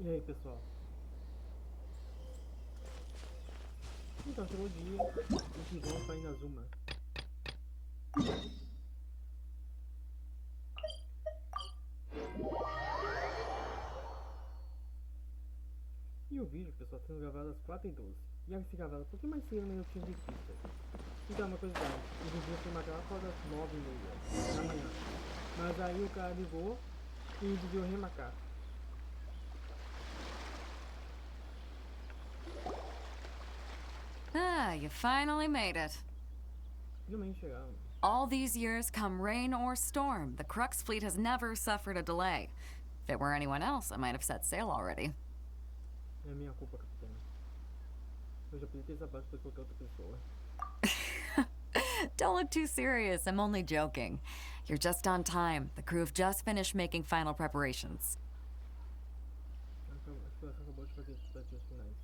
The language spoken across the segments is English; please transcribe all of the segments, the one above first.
E aí, pessoal? Então, chegou o dia em que vamos para Inazuma. E o vídeo, pessoal, sendo gravado às 4h12. E vai ser gravado um pouquinho mais cedo, mas eu tinha de pista. Então, uma coisa grande. O vídeo foi marcado lá para as 9h30 da manhã. Mas aí o cara ligou e decidiu remarcar. Ah, you finally made it. Finalmente chegaram. All these years, come rain or storm, the Crux fleet has never suffered a delay. If it were anyone else, I might have set sail already. É minha culpa, capitã. Eu já podia ter desabado por qualquer outra pessoa. Don't look too serious, I'm only joking. You're just on time. The crew have just finished making final preparations. Acho que ela acabou de fazer os preparativos finais.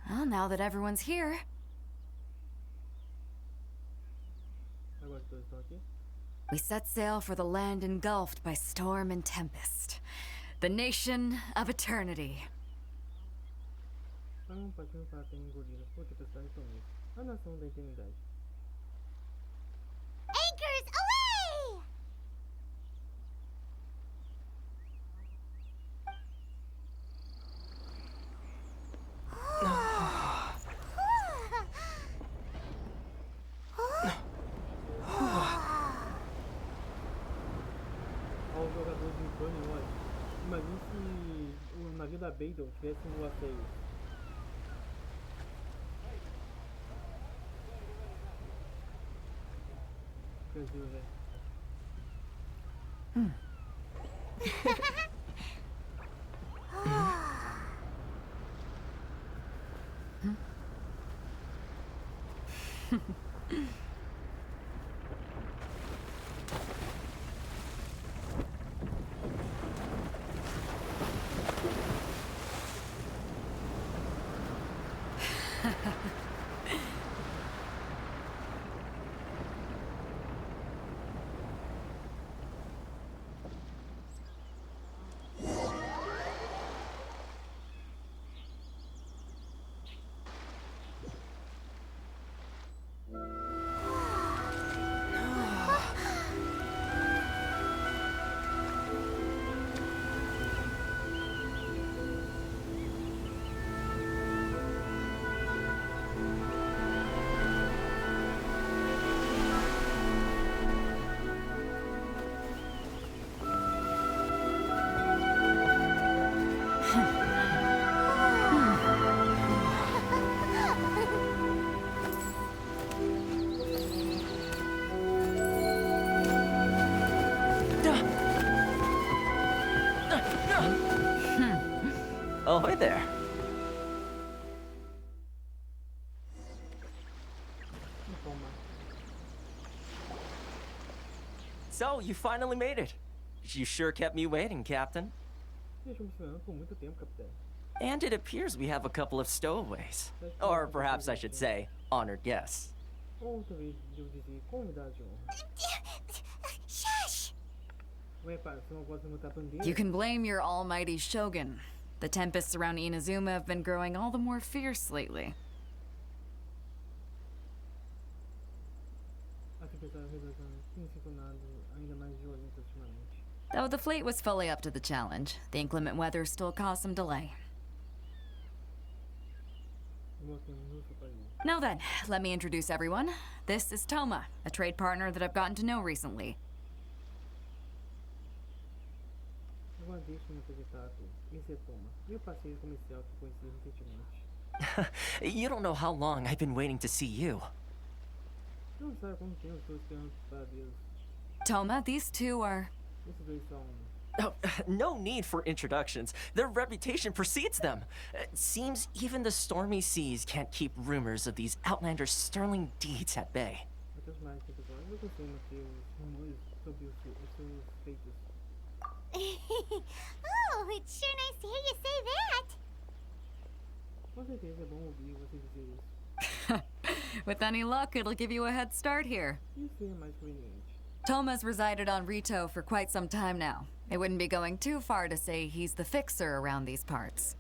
Well, now that everyone's here, Agora que todos estão aqui. we set sail for the land engulfed by storm and tempest. The nation of eternity. Para um patinho para ter engolido por tempestade e nisso. A nação da eternidade. Anchors away! Aos jogadores de Bunny hoje, imagine se o navio da Beidou tivesse no asseio. Brasil, velho. Oh, hi there. Toma. So, you finally made it. You sure kept me waiting, Captain. Deixou me esperando por muito tempo, capitão. And it appears we have a couple of stowaways. Or perhaps I should say, honored guests. Ou talvez eu dizer convidados de honra. Shush! Ué, pá, você não gosta de botar bandeira? You can blame your almighty shogun. The tempests around Inazuma have been growing all the more fierce lately. A tempestade represando tem se tornado ainda mais violenta ultimamente. Though the fleet was fully up to the challenge, the inclement weather still caused some delay. Now then, let me introduce everyone. This is Toma, a trade partner that I've gotten to know recently. Agora deixe-me apresentar a tu. Esse é Toma, meu parceiro comercial que conheci recentemente. You don't know how long I've been waiting to see you. Não sabe quanto tempo estou esperando para Deus. Toma, these two are... Esses dois são... Oh, no need for introductions. Their reputation precedes them. Seems even the stormy seas can't keep rumors of these outlanders' sterling deeds at bay. Até os mais pessoal, eu consigo manter os rumores sobre os seus feitos. Oh, it's sure nice to hear you say that. Com certeza é bom ouvir você dizer isso. With any luck, it'll give you a head start here. Isso é mais conveniente. Toma's resided on Ritou for quite some time now. It wouldn't be going too far to say he's the fixer around these parts.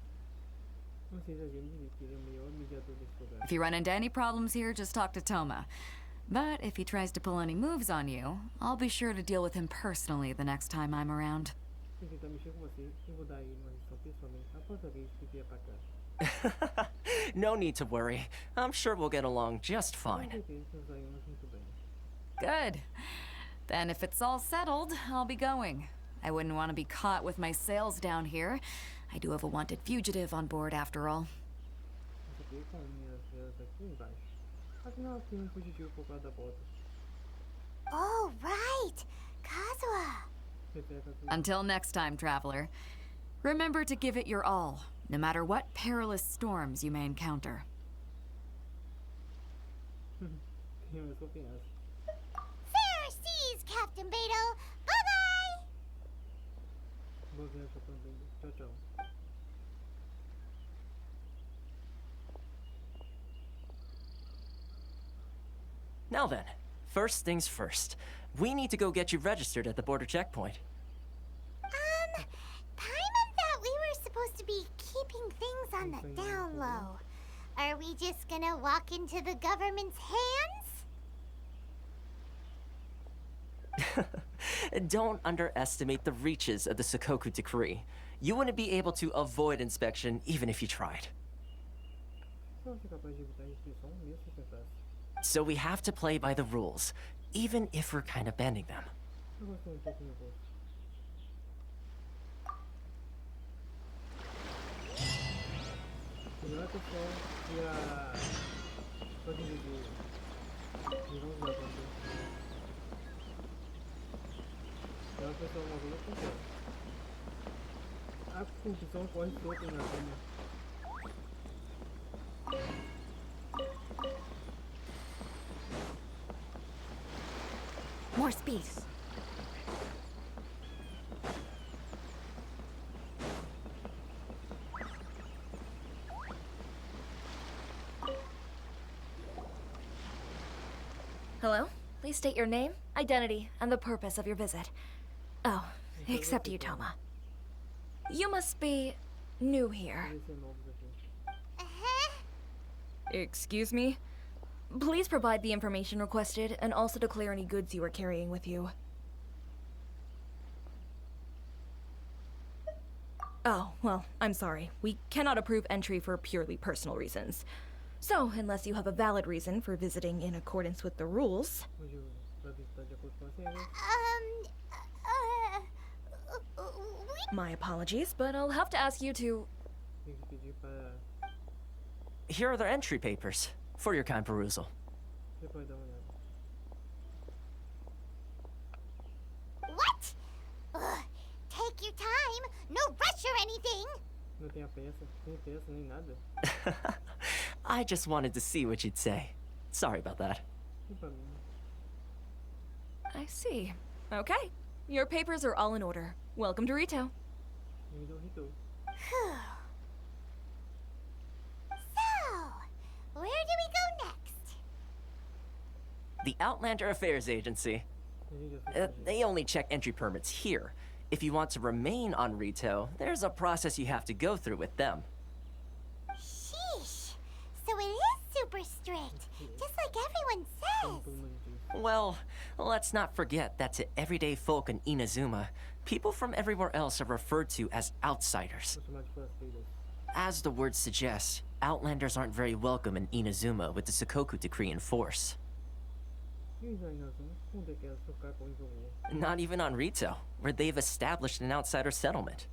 Ou seja, a Genshin que ele é o melhor mediador desse lugar. If you run into any problems here, just talk to Toma. But if he tries to pull any moves on you, I'll be sure to deal with him personally the next time I'm around. Se tentar mexer com você, eu vou dar ele uma lição pessoalmente após a vez que vier pra cá. No need to worry. I'm sure we'll get along just Com fine. certeza que nos saímos muito bem. Good. Then if it's all settled, I'll be going. I wouldn't want to be caught with my sails down here. I do have a wanted fugitive on board after all. Eu fiquei com minhas velas aqui embaixo. Afinal, tem um fugitivo por causa da bota. Oh, right. Kazuha. Refere a tudo. Until next time, traveler. Remember to give it your all, no matter what perilous storms you may encounter. Tenho essa confiança. Fair seas, Captain Beidou. Bye-bye. Boa viagem também. Tchau, tchau. Now then, first things first. We need to go get you registered at the border checkpoint. Paimon thought we were supposed to be keeping things on the down low. Are we just gonna walk into the government's hands? Don't underestimate the reaches of the Sakoku Decree. You wouldn't be able to avoid inspection even if you tried. Só ser capaz de evitar a inscrição mesmo se tentasse. So we have to play by the rules, even if we're kind of bending them. Eu gostei pouco nervoso. Melhor pessoal que a... Pode dizer... Viramos da banda. Melhor pessoal uma vez eu concordo. A corrupção corre solta na cama. More speed. Hello? Please state your name, identity, and the purpose of your visit. Oh, except you, Toma. You must be new here. Parecer novos aqui. Uh-huh. Excuse me? Please provide the information requested and also declare any goods you are carrying with you. Oh, well, I'm sorry. We cannot approve entry for purely personal reasons. So, unless you have a valid reason for visiting in accordance with the rules... Hoje vai visitar de acordo com as regras. My apologies, but I'll have to ask you to... Tem que pedir para... Here are the entry papers for your kind perusal. Você pode dar uma olhada. What? Ugh, take your time. No rush or anything. Não tem a peça, nem peça, nem nada. I just wanted to see what you'd say. Sorry about that. Nem pra mim. I see. Okay. Your papers are all in order. Welcome to Ritou. Me deu Ritou. Phew. So, where do we go next? The Outlander Affairs Agency. A gente já sabe. They only check entry permits here. If you want to remain on Ritou, there's a process you have to go through with them. Sheesh. So it is super strict, just like everyone Como says. todo mundo diz. Well, let's not forget that to everyday folk in Inazuma, people from everywhere else are referred to as outsiders. Vou chamar de forasteiras. As the word suggests, Outlanders aren't very welcome in Inazuma with the Sakoku Decree in force. E os Ainazão? Onde é que elas ficar com o envolver? Not even on Ritou, where they've established an outsider settlement.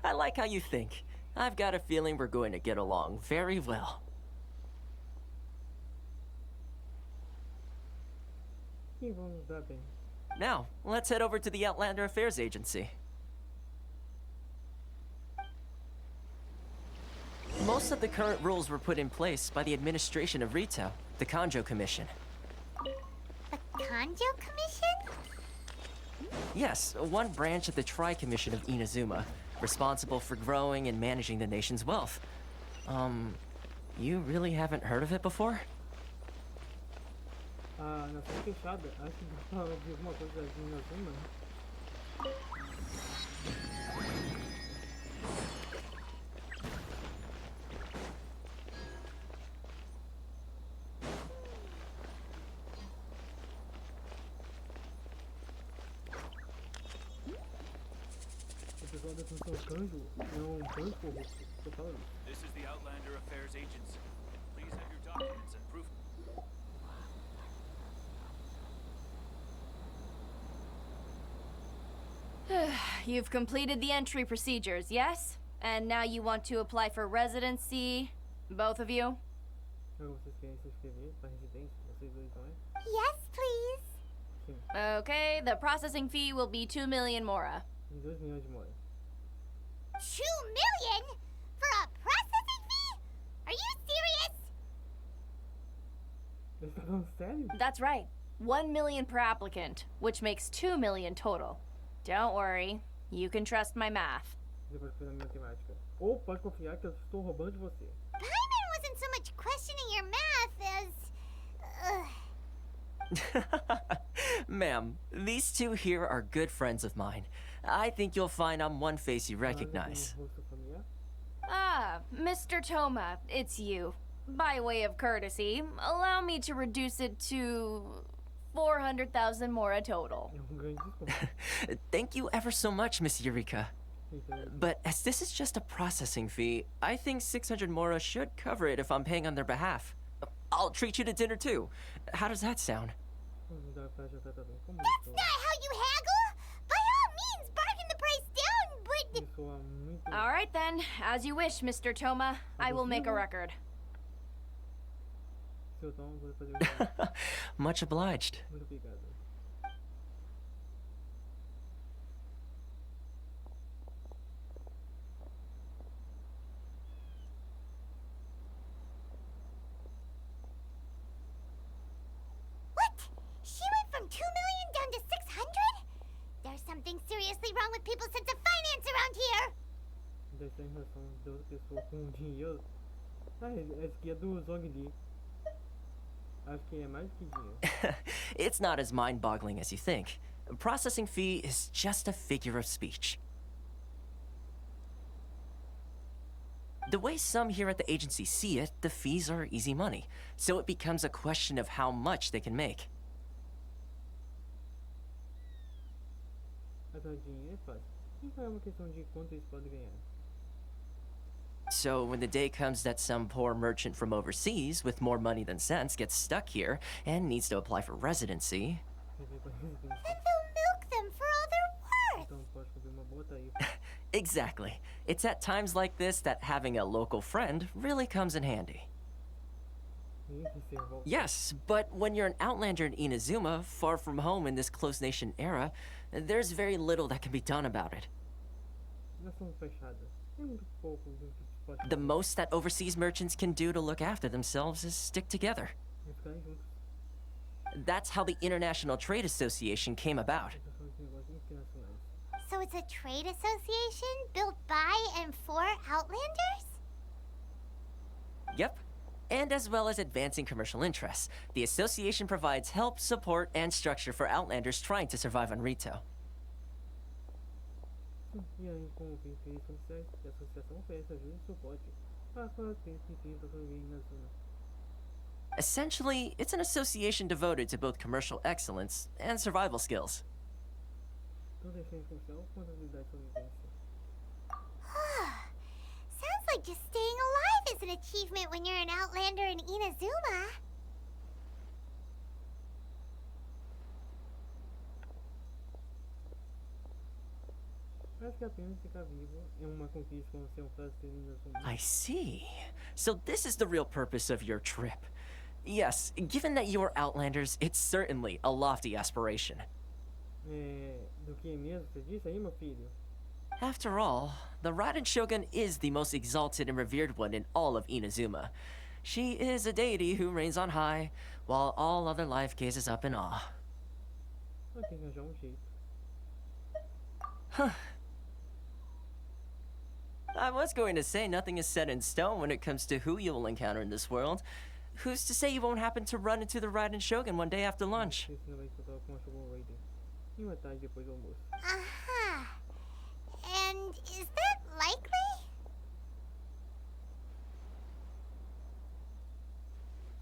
I like how you think. I've got a feeling we're going to get along very well. E vamos nos dar bem. Now, let's head over to the Outlander Affairs Agency. Most of the current rules were put in place by the administration of Ritou, the Kanjou Commission. The Kanjou Commission? Yes, one branch of the Tri-Commission of Inazuma, responsible for growing and managing the nation's wealth. You really haven't heard of it before? a nação fechada. Acho que fala de alguma coisa da Inazuma. O pessoal da Comissão Kanjou é um bando corrupto. Eu falo isso. This is the Outlander Affairs Agency. Please have your documents and proof. You've completed the entry procedures, yes? And now you want to apply for residency? Both of you? Agora vocês querem se inscrever para residência? Vocês dois, não é? Yes, please. Sim. Okay, the processing fee will be 2 million mora. Em 2 milhões de moedas. 2 million? For a processing fee? Are you serious? Ele tá falando sério? That's right. 1 million per applicant, which makes 2 million total. Don't worry, you can trust my math. Você pode fazer a matemática. Ou pode confiar que eu estou roubando de você. Paimon wasn't so much questioning your math as... Ma'am, these two here are good friends of mine. I think you'll find I'm one face you recognize. Rosto familiar? Ah, Mr. Toma, it's you. By way of courtesy, allow me to reduce it to 400,000 mora total. É um grande desconto. Thank you ever so much, Miss Eureka. Então, But as this is just a processing fee, I think 600 mora should cover it if I'm paying on their behalf. I'll treat you to dinner too. How does that sound? vamos dar pra jantar também. Como That's isso? not how you haggle! By all means, bargain the price down, but... Isso soa muito... All right then, as you wish, Mr. Toma. I will make a record. Seu tom, vou fazer o Much obliged. Muito obrigado. What? She went from 2 million down to 600? There's something seriously wrong with people's sense of finance around here! Dessa em relação de outra pessoa com dinheiro. Ah, esse aqui é do Zong Li. Acho que é mais que dinheiro. It's not as mind-boggling as you think. A processing fee is just a figure of speech. The way some here at the agency see it, the fees are easy money, so it becomes a question of how much they can make. Atrás de dinheiro é fácil. Então é uma questão de quanto eles podem ganhar. So when the day comes that some poor merchant from overseas with more money than sense gets stuck here and needs to apply for residency, Rever pra residência. Then they'll milk them for all they're worth! Então pode cumprir uma boa tarifa. exactly. It's at times like this that having a local friend really comes in handy. Ninguém quis ser revolta. Yes, but when you're an outlander in Inazuma, far from home in this close nation era, there's very little that can be done about it. Nação fechada. É muito pouco do que se pode The fazer. most that overseas merchants can do to look after themselves is stick together. É ficarem juntos. That's how the International Trade Association came about. Essas são os negócios internacionais. So it's a trade association built by and for Outlanders? Yep. And as well as advancing commercial interests, the association provides help, support, and structure for outlanders trying to survive on Ritou. E aí, como fins comerciais, a associação oferece ajuda e suporte para aquelas que tentam sobreviver na zona. Essentially, it's an association devoted to both commercial excellence and survival skills. Tanto a essência comercial quanto a habilidade de sobrevivência. Sounds like just staying alive is an achievement when you're an Outlander in Inazuma. Acho que apenas ficar vivo é uma conquista quando você é um fazendeiro na zona. I see. So this is the real purpose of your trip. Yes, given that you are outlanders, it's certainly a lofty aspiration. Do que mesmo você disse aí, meu filho? After all, the Raiden Shogun is the most exalted and revered one in all of Inazuma. She is a deity who reigns on high, while all other life gazes up in awe. Vai ter que arranjar um jeito. I was going to say nothing is set in stone when it comes to who you will encounter in this world, Who's to say you won't happen to run into the Raiden Shogun one day after lunch? Esse não vai encontrar com a Shogun Raiden. E uma tarde depois do almoço. Uh-huh. And is that likely?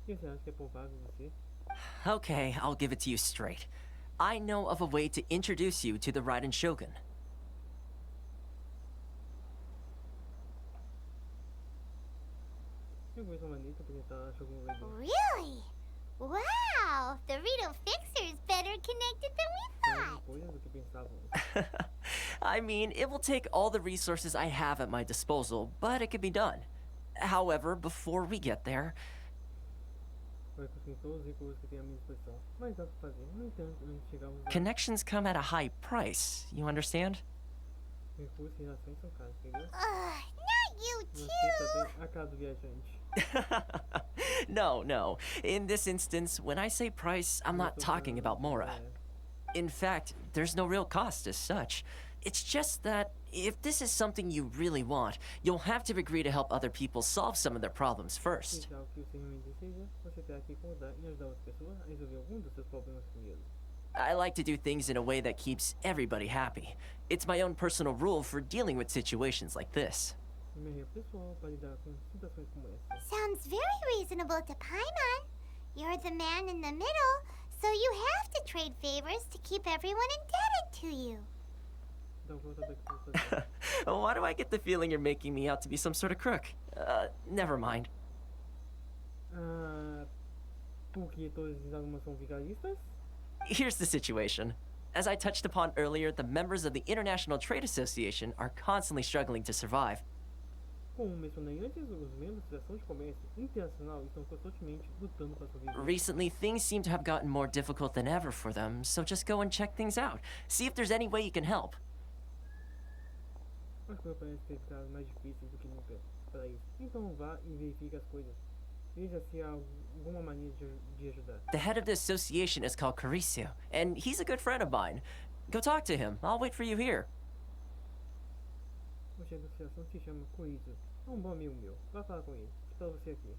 E você acha que é provável você? Okay, I'll give it to you straight. I know of a way to introduce you to the Raiden Shogun. Eu conheço uma maneira de apresentar a Shogun Raiden. Really? Wow, the Ritou fixer's better connected than we São thought. coisas do que pensávamos. I mean, it will take all the resources I have at my disposal, but it can be done. However, before we get there, Vai conseguir todos os recursos que tem à minha disposição. Mas dá pra fazer. No entanto, antes de chegarmos lá, connections come at a high price, you understand? recursos e relações são caros, entendeu? Not you Você too. tá bem a cara do viajante. No. In this instance, when I say price, I'm not talking about Mora. In fact, there's no real cost as such. It's just that if this is something you really want, you'll have to agree to help other people solve some of their problems first. Se algo que você realmente deseja, você terá que concordar em ajudar outras pessoas a resolver algum dos seus problemas primeiro. I like to do things in a way that keeps everybody happy. It's my own personal rule for dealing with situations like this. Minha regra pessoal para lidar com situações como essa. Sounds very reasonable to Paimon. You're the man in the middle, so you have to trade favors to keep everyone indebted to you. Então vou saber o que eu vou fazer. Why do I get the feeling you're making me out to be some sort of crook? Never mind. Porque todas as algumas são vigaristas? Here's the situation. As I touched upon earlier, the members of the International Trade Association are constantly struggling to survive. Como mencionei antes, os membros da Associação Comercial Internacional estão constantemente lutando para sobreviver. Recently, things seem to have gotten more difficult than ever for them, so just go and check things out. See if there's any way you can help. As coisas parecem ter ficado mais difíceis do que nunca para isso. Então vá e verifique as coisas. Veja se há alguma maneira de ajudar. The head of the association is called Corrupção, and he's a good friend of mine. Go talk to him. I'll wait for you here. O chefe da associação se chama Curiosos. É um bom amigo meu. Vá falar com ele. Espero você aqui.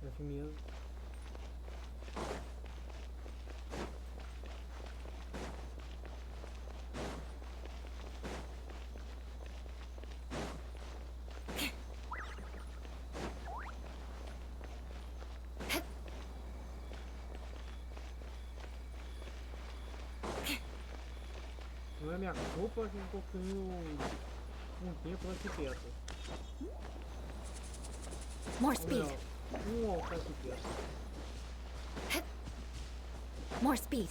Assim mesmo. Não é minha culpa que eu tô com um tempo aqui perto. More Ou speed. melhor, altar aqui perto. More speed.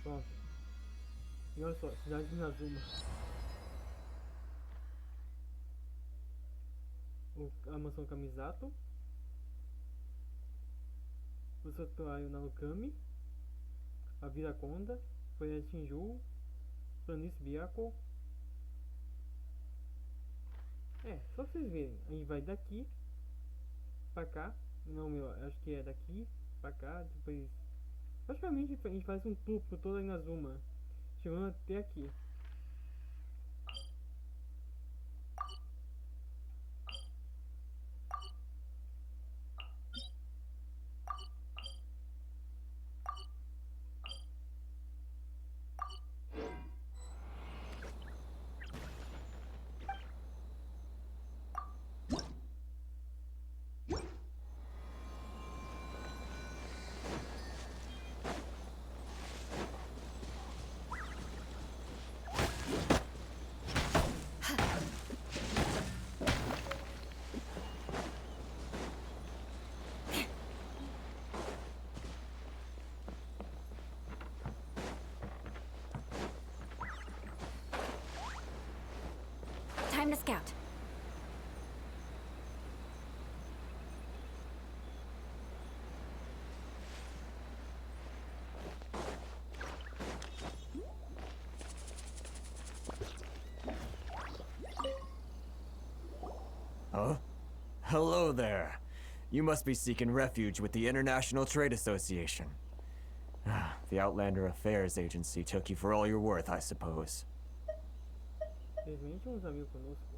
Pronto. E olha só, cidade de Nazuma. A mansão Kamisato. O santuário Narukami. A Vila Conda. Foi a Shinju. Planície Biako. Só pra vocês verem. A gente vai daqui pra cá. Não, acho que é daqui pra cá. Depois. Praticamente a gente faz um tour por toda a Inazuma. Chegando até aqui. Time to scout. Huh? Hello there. You must be seeking refuge with the International Trade Association. The Outlander Affairs Agency took you for all you're worth, I suppose. Felizmente uns amigos conosco.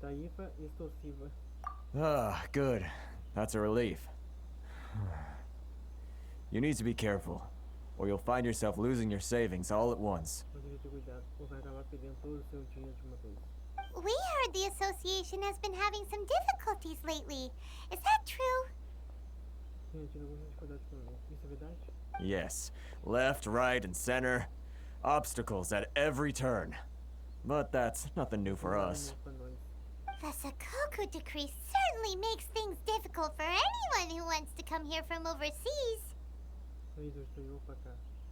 Tarifa extorsiva. Ah, good. That's a relief. You need to be careful, or you'll find yourself losing your savings all at once. Você devia ter cuidado, ou vai acabar perdendo todo o seu dinheiro de uma vez. We heard the association has been having some difficulties lately. Is that true? Gente, eu não vou dificuldade com ele. Isso é verdade? Yes, left, right, and center. Obstacles at every turn. But that's nothing new for us. Pra nós. The Sakoku decree certainly makes things difficult for anyone who wants to come here from overseas. Ritou estreou pra cá.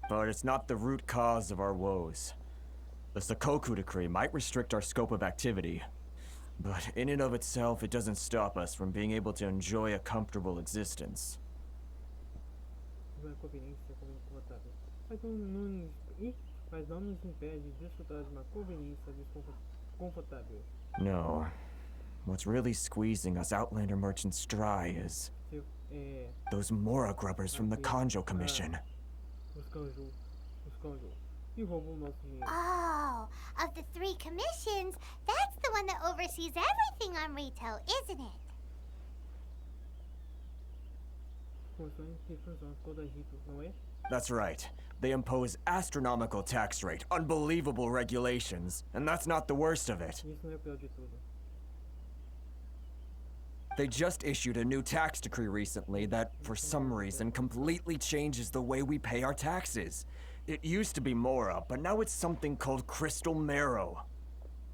But it's not the root cause of our woes. The Sakoku decree might restrict our scope of activity, but in and of itself, it doesn't stop us from being able to enjoy a comfortable existence. Não é conveniência confortável. Mas não nos impede de desfrutar de uma conveniência confortável. No. What's really squeezing us Outlander merchants dry is Se, those Mora grubbers from the Kanjou Commission. Os Kanjou. E roubam o nosso dinheiro. Oh, of the 3 commissions, that's the one that oversees everything on Ritou, isn't it? Funções que funcionam toda Ritou, não é? That's right. They impose astronomical tax rate, unbelievable regulations, and that's not the worst of it. Isso não é o pior de tudo. They just issued a new tax decree recently that, for some reason, completely changes the way we pay our taxes. It used to be Mora, but now it's something called Crystal Marrow.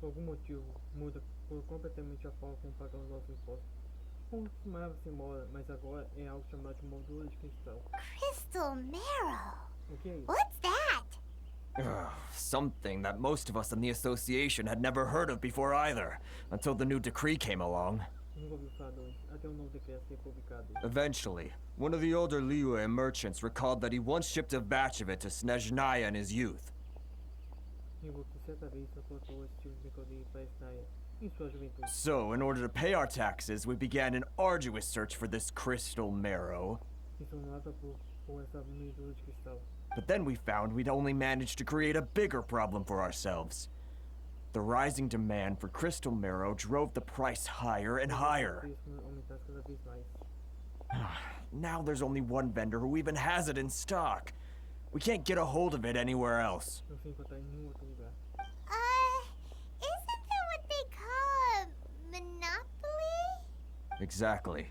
Por algum motivo, muda completamente a forma como pagamos nossos impostos. Como costumava-se mora, mas agora é algo chamado de Medula de Cristal. Crystal Marrow. O que é isso? What's that? Something that most of us in the association had never heard of before either, until the new decree came along. Nunca ouvi falar antes, até o novo decreto ser publicado. Eventually, one of the older Liyue merchants recalled that he once shipped a batch of it to Snezhnaya in his youth. Digo que certa vez transportou esse tipo de mercadoria para Snezhnaya em sua juventude. So, in order to pay our taxes, we began an arduous search for this crystal marrow. Isso não nada por essa Medula de Cristal. But then we found we'd only managed to create a bigger problem for ourselves. The rising demand for crystal marrow drove the price higher and higher. O preço aumentasse cada vez mais. Now there's only one vendor who even has it in stock. We can't get a hold of it anywhere else. Não sei encontrar em nenhum outro lugar. Isn't that what they call a monopoly? Exactly.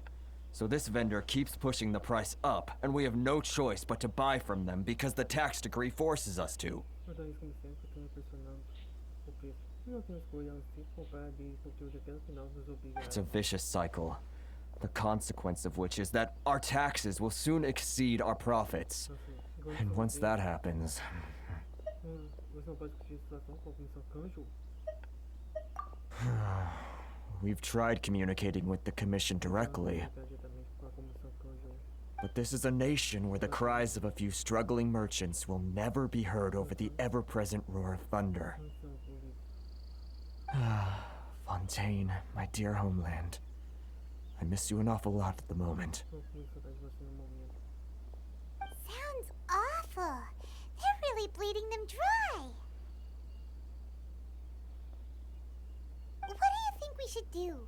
So this vendor keeps pushing the price up, and we have no choice but to buy from them because the tax decree forces us to. Então isso como sempre continua pressionando o preço. E não temos escolha a não ser comprar deles porque o decreto final nos obriga It's a vicious cycle. The consequence of which is that our taxes will soon exceed our profits. And once that happens... Você não pode discutir a situação com a Comissão Kanjou? We've tried communicating with the Commission directly, Diretamente com a Comissão Kanjou. but this is a nation where the cries of a few struggling merchants will never be heard over the ever-present roar of thunder. Não são ouvidos. Fontaine, my dear homeland. I miss you an awful lot at the moment. Estou com muita saudade de você no momento. Sounds awful. They're really bleeding them dry. What do you think we should do?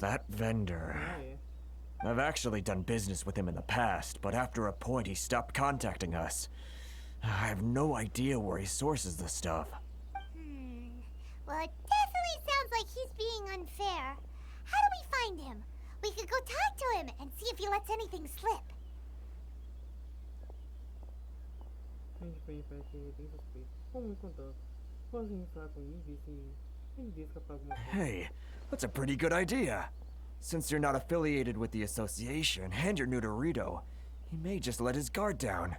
That vendor. Ah, é. I've actually done business with him in the past, but after a point he stopped contacting us. I have no idea where he sources the stuff. Well, it definitely sounds like he's being unfair. How do we find him? We could go talk to him and see if he lets anything slip. Gente, parece que ele é bem suspeito. Como encontrando? Posso falar com ele e ver se ele deixa escapar alguma coisa. Hey, that's a pretty good idea. Since you're not affiliated with the association and you're new to Ritou, he may just let his guard down.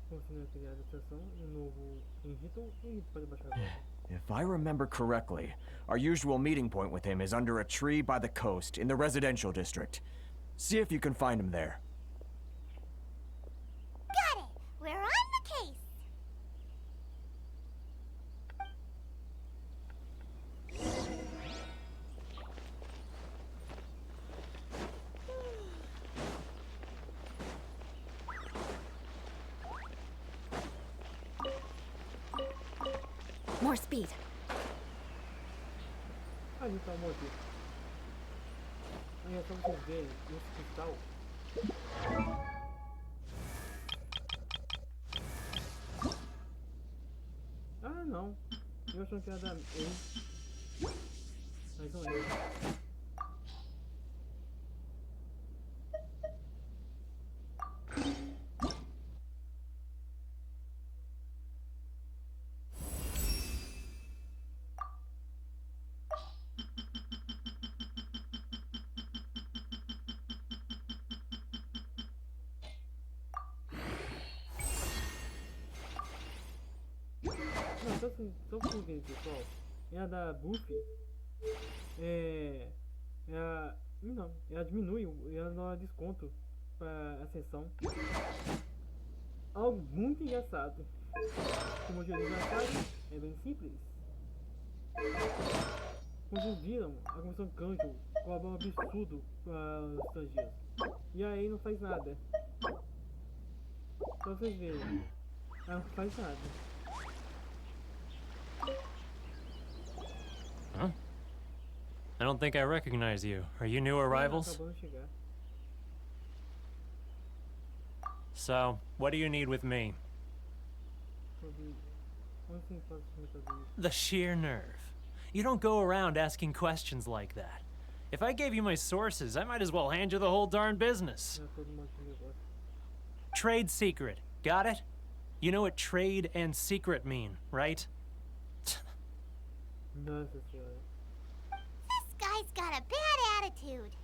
Como se não é criada a estação e novo em Ritou, ele pode baixar a guarda. If I remember correctly, our usual meeting point with him is under a tree by the coast in the residential district. See if you can find him there. Got it! We're on the case! More speed. Ali tá o motivo. Aí é só vocês verem esse cristal. Ah, não. Eu achando que era da ele. Mas não é. Não, só pra vocês verem, pessoal. É a da Buffy. Não, ela diminui, ela dá desconto pra ascensão. Algo muito engraçado. Como eu já disse na casa, é bem simples. Como vocês viram, a Comissão Kanjou cobra um absurdo para os estrangeiros. E aí não faz nada. Pra vocês verem, ela não faz nada. Huh? I don't think I recognize you. Are you new arrivals? Acabou de chegar. So, what do you need with me? The sheer nerve. You don't go around asking questions like that. If I gave you my sources, I might as well hand you the whole darn business. Trade secret. Got it? You know what trade and secret mean, right? Nossa senhora. This guy's got a bad attitude.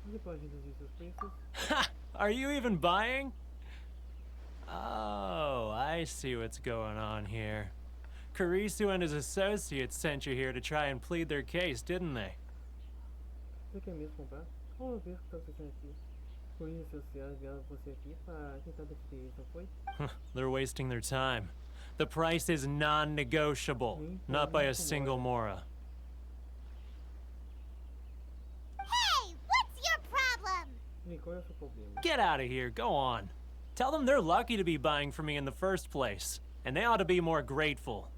Você pode reduzir seus preços? Ha! Are you even buying? Oh, I see what's going on here. Kurisu and his associates sent you here to try and plead their case, didn't they? Você quer mesmo comprar? Vamos ver o que está acontecendo aqui. Por isso, associados enviaram você aqui para tentar defender isso, não foi? They're wasting their time. The price is non-negotiable, not by a single Mora. Hey, what's your problem? E qual é o seu problema? Get out of here, go on. Tell them they're lucky to be buying from me in the first place, and they ought to be more grateful.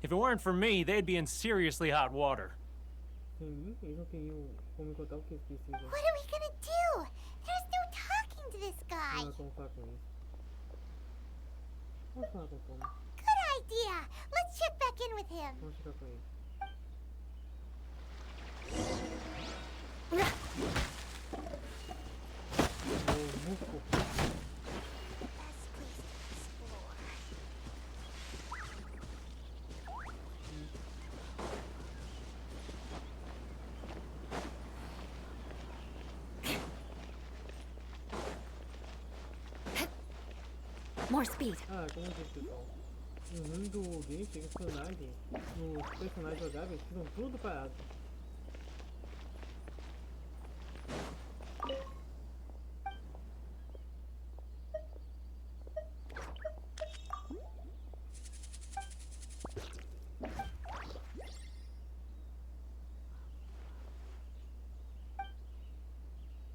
If it weren't for me, they'd be in seriously hot water. Sem mim, eles não teriam como encontrar o que eles precisam. What are we gonna do? There's no talking to this guy. Não há como falar com eles. Vamos falar com o Tom. Good idea. Let's check back in with him. Vamos chegar com ele. O Muco. Best place to explore. More speed. Ah, como eu disse, pessoal. No mundo do Genshin, os personagens jogáveis ficam tudo parado.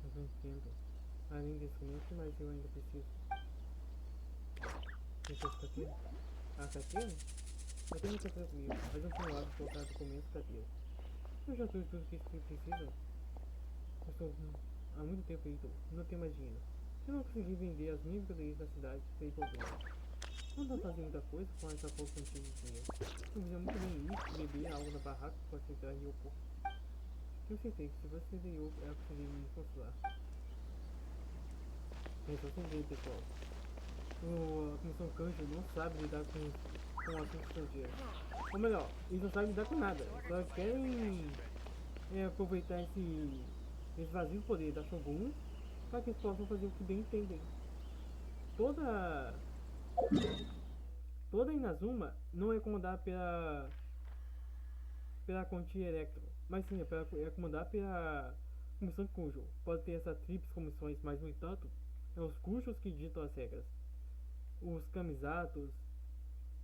Eu não entendo. Além desse momento, o que mais eu ainda preciso? Essa Katheryne? A Katheryne? Eu tenho muita coisa comigo, mas não tenho hábito de colocar documentos Katheryne. Eu já trouxe tudo que precisa. Eu estou há muito tempo indo, não tenho mais dinheiro. Eu não consegui vender as minhas mercadorias na cidade sem problema. Não dá pra fazer muita coisa com essa pouco quantia de dinheiro. Eu fazia muito bem isso, beber algo na barraca para aceitar e opor. Eu sentei que se você veio, ela conseguiria me consolar. É só sem ver, pessoal. A Comissão Kanjou não sabe lidar com assuntos estrangeiros. Ou melhor, eles não sabem lidar com nada. Só querem aproveitar esse vazio poder da Shogun para que eles possam fazer o que bem entendem. Toda Inazuma não é comandada pela Contia Electro, mas sim é comandada pela Comissão Kanjou. Pode ter essas tríplices comissões, mas no entanto, é os cujos que ditam as regras. Os Kamisatos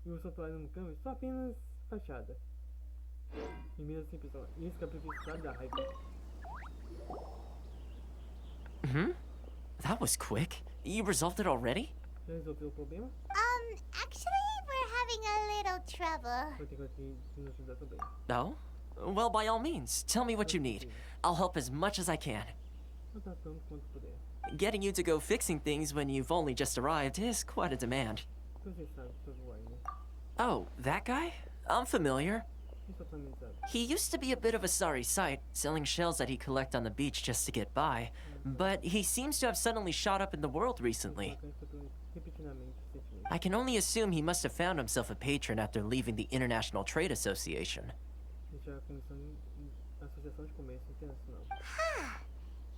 e os Santuários no Kami são apenas fachada. E mesmo assim, pessoal, isso que é a prefeitura da raiva. That was quick. You resolved it already? Já resolveu o problema? Actually, we're having a little trouble. Vou ter que nos ajudar também. No? Well, by all means, tell me what you need. I'll help as much as I can. Vou dar tanto quanto puder. Getting you to go fixing things when you've only just arrived is quite a demand. Você sabe que eu vou aí, né? Oh, that guy? I'm familiar. Isso tá amizade. He used to be a bit of a sorry sight, selling shells that he'd collect on the beach just to get by. But he seems to have suddenly shot up in the world recently. Repetidamente, recentemente. I can only assume he must have found himself a patron after leaving the International Trade Association. Deixa a Associação Comercial Internacional. Huh.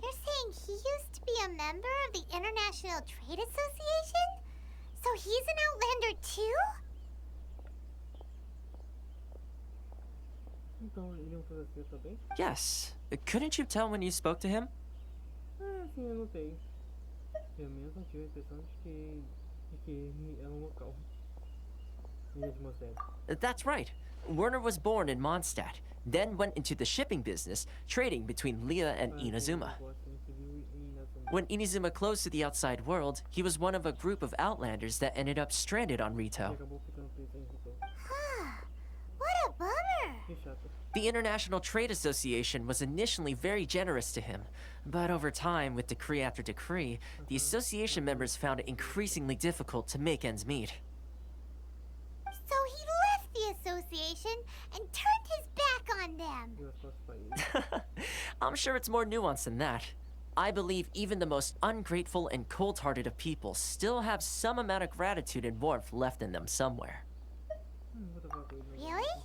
You're saying he used to be a member of the International Trade Association? So he's an Outlander too? Então, ele é francês também? Yes. Couldn't you tell when you spoke to him? Sim, eu notei. Pelo menos não tive a impressão de que ele era um local. Ilha de Mondstadt. That's right. Werner was born in Mondstadt, then went into the shipping business, trading between Liyue and Inazuma. When Inazuma closed to the outside world, he was one of a group of outlanders that ended up stranded on Ritou. Acabou ficando preso em Ritou. Huh. What a bummer. Que chato. The International Trade Association was initially very generous to him, but over time, with decree after decree, the association members found it increasingly difficult to make ends meet. So he left the association and turned his back on them. Deu as costas pra ele. I'm sure it's more nuanced than that. I believe even the most ungrateful and cold-hearted of people still have some amount of gratitude and warmth left in them somewhere. Vou falar com ele. Really?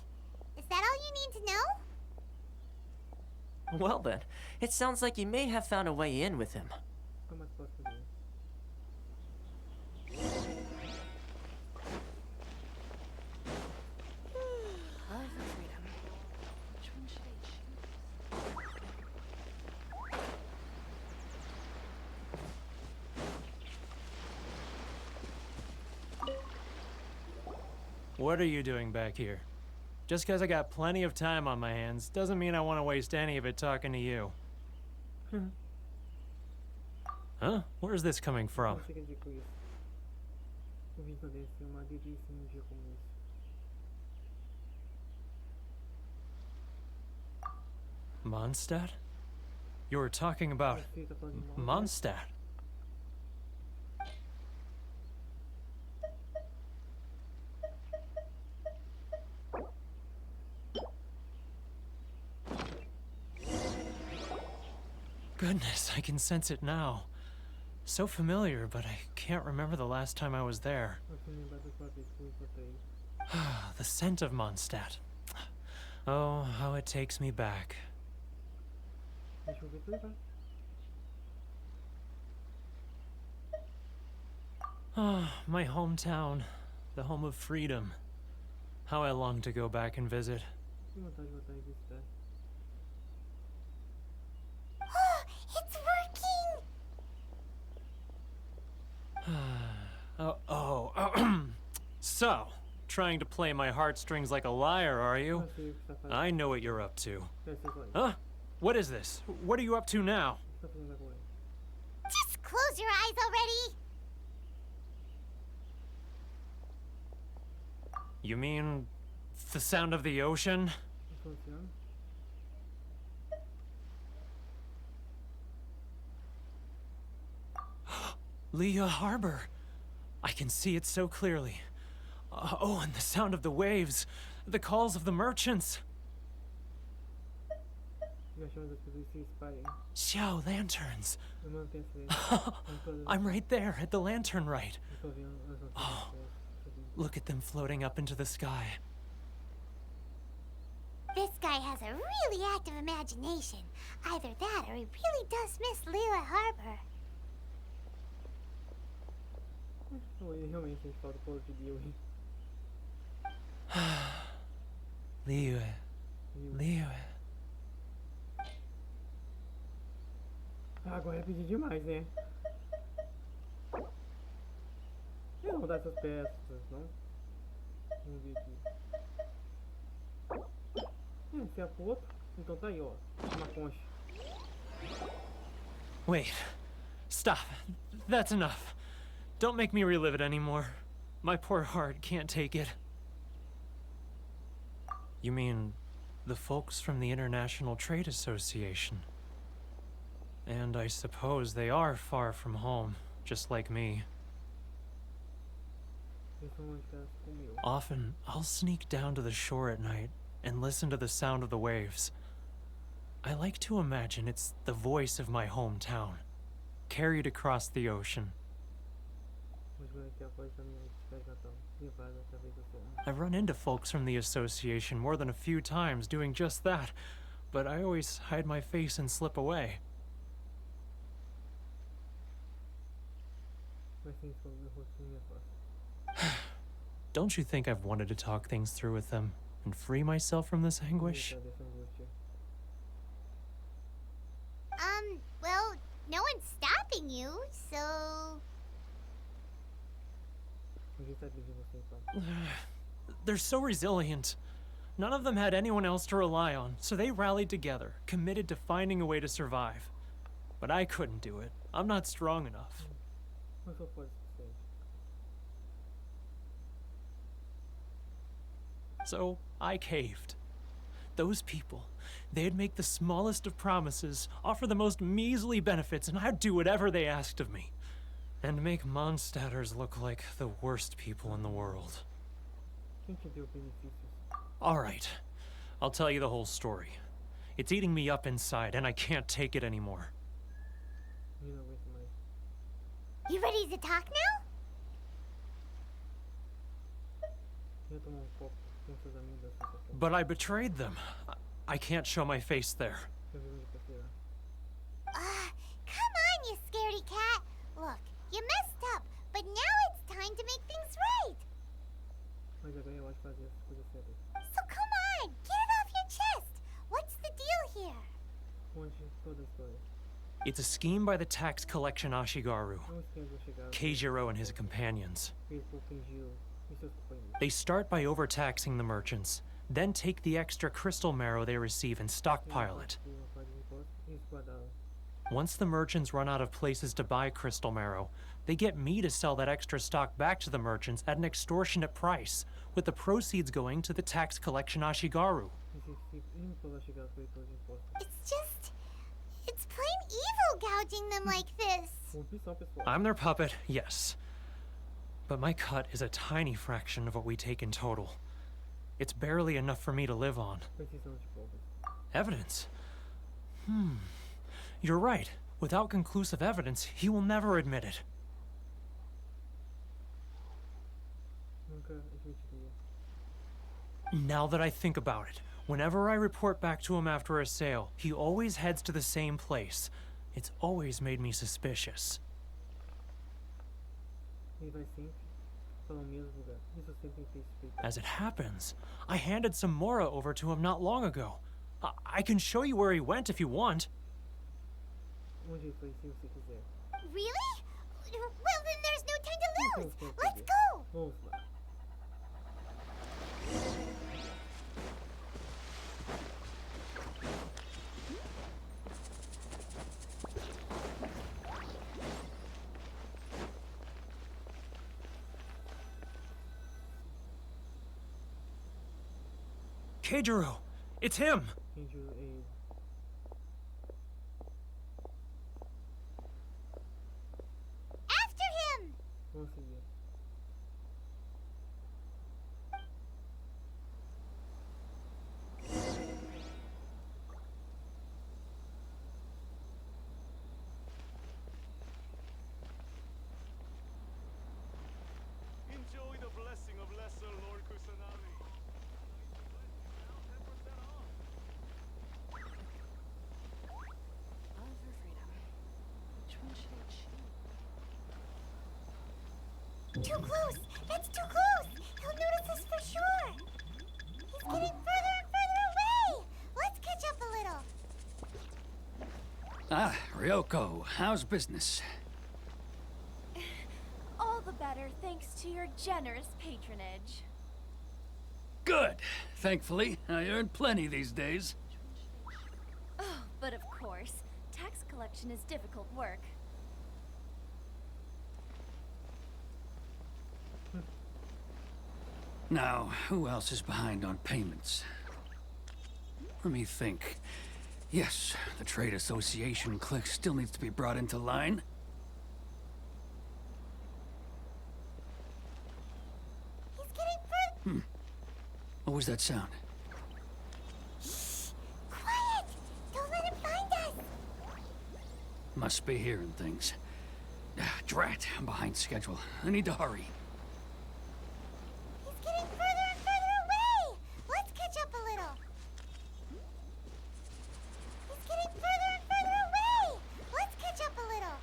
Is that all you need to know? Well then, it sounds like you may have found a way in with him. Fica mais próximo dele. What are you doing back here? Just because I got plenty of time on my hands doesn't mean I want to waste any of it talking to you. Huh? Where's this coming from? Não sei que digo isso. O vídeo deve ser uma delícia num dia como esse. Mondstadt? You were talking about Você tá falando de Mondstadt. Goodness, I can sense it now. So familiar, but I can't remember the last time I was there. Eu tô lembrado daquela vez que eu encontrei. The scent of Mondstadt. Oh, how it takes me back. Deixa eu ver tudo, tá? Ah, my hometown, the home of freedom. How I long to go back and visit. Que vontade de voltar e visitar. It's working! So, trying to play my heartstrings like a liar, are you? Eu sei o que você tá fazendo. I know what you're up to. Deve ser só isso. Huh? What is this? What are you up to now? O que você tá fazendo agora? Just close your eyes already! You mean the sound of the ocean? Não funciona? Liyue Harbor. I can see it so clearly. Oh, and the sound of the waves. The calls of the merchants. Já achamos as pessoas se espalhem. Xiao lanterns. Eu mantenho essa I'm right there at the lantern right. Eu tô vendo as notícias. Look at them floating up into the sky. This guy has a really active imagination. Either that or he really does miss Liyue Harbor. Realmente a gente fala do povo de Liyue. Liyue. Liyue. Ah, agora é pedir demais, né? Eu não vou dar essas peças, não? Vamos ver aqui. Se é pro outro, então tá aí, ó. Uma concha. Wait. Stop. That's enough. Don't make me relive it anymore. My poor heart can't take it. You mean the folks from the International Trade Association? And I suppose they are far from home, just like me. Often, I'll sneak down to the shore at night and listen to the sound of the waves. I like to imagine it's the voice of my hometown, carried across the ocean. I've run into folks from the association more than a few times doing just that, but I always hide my face and slip away. Don't you think I've wanted to talk things through with them and free myself from this anguish? Well, no one's stopping you, so... They're so resilient. None of them had anyone else to rely on, so they rallied together, committed to finding a way to survive. But I couldn't do it. I'm not strong enough. So I caved. Those people, they'd make the smallest of promises, offer the most measly benefits, and I'd do whatever they asked of me. And make Mondstadters look like the worst people in the world. Alright, I'll tell you the whole story. It's eating me up inside, and I can't take it anymore. You ready to talk now? But I betrayed them. I can't show my face there. Come on, you scaredy cat. Look, you messed up, but now it's time to make things right. So come on, get it off your chest. What's the deal here? It's a scheme by the tax collection Ashigaru, Keijiro and his companions. They start by overtaxing the merchants, then take the extra crystal marrow they receive and stockpile it. Once the merchants run out of places to buy crystal marrow, they get me to sell that extra stock back to the merchants at an extortionate price, with the proceeds going to the tax collection Ashigaru. It's plain evil gouging them like this. I'm their puppet, yes. But my cut is a tiny fraction of what we take in total. It's barely enough for me to live on. Evidence? You're right. Without conclusive evidence, he will never admit it. Now that I think about it, whenever I report back to him after a sale, he always heads to the same place. It's always made me suspicious. As it happens, I handed some Mora over to him not long ago. I can show you where he went if you want. Really? Well, then there's no time to lose. Let's go! Keijiro! It's him! After him! Enjoy the blessing of Lesser Lord Kusanagi. Too close! That's too close! He'll notice us for sure! He's getting further and further away! Let's catch up a little! Ah, Ryoko, how's business? All the better thanks to your generous patronage. Good. Thankfully, I earn plenty these days. Oh, but of course, tax collection is difficult work. Now, who else is behind on payments? Let me think. Yes, the Trade Association clique still needs to be brought into line. He's getting further. What was that sound? Shh! Quiet! Don't let him find us! Must be hearing things. Drat, I'm behind schedule. I need to hurry. He's getting further and further away! Let's catch up a little. He's getting further and further away! Let's catch up a little.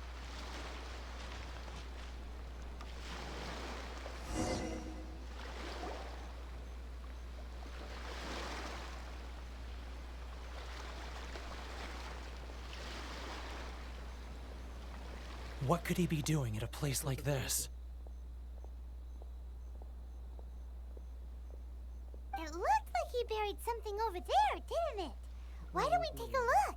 What could he be doing at a place like this? It looked like he buried something over there, didn't it? Why don't we take a look?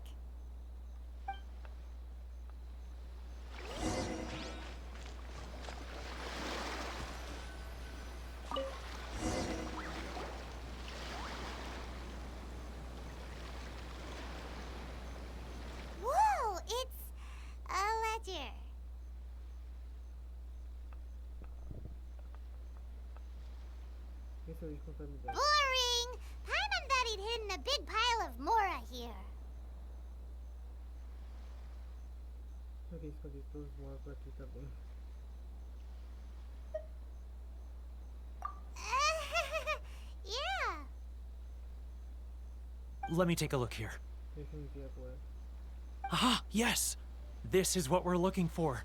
Whoa, it's a ledger. Esse é o de contabilidade. Boring! Paimon thought he'd hidden a big pile of Mora here. Ok, escolhi todos os modos aqui, tá bem. Yeah. Let me take a look here. Deixa eu enviar agora. Ah, yes! This is what we're looking for.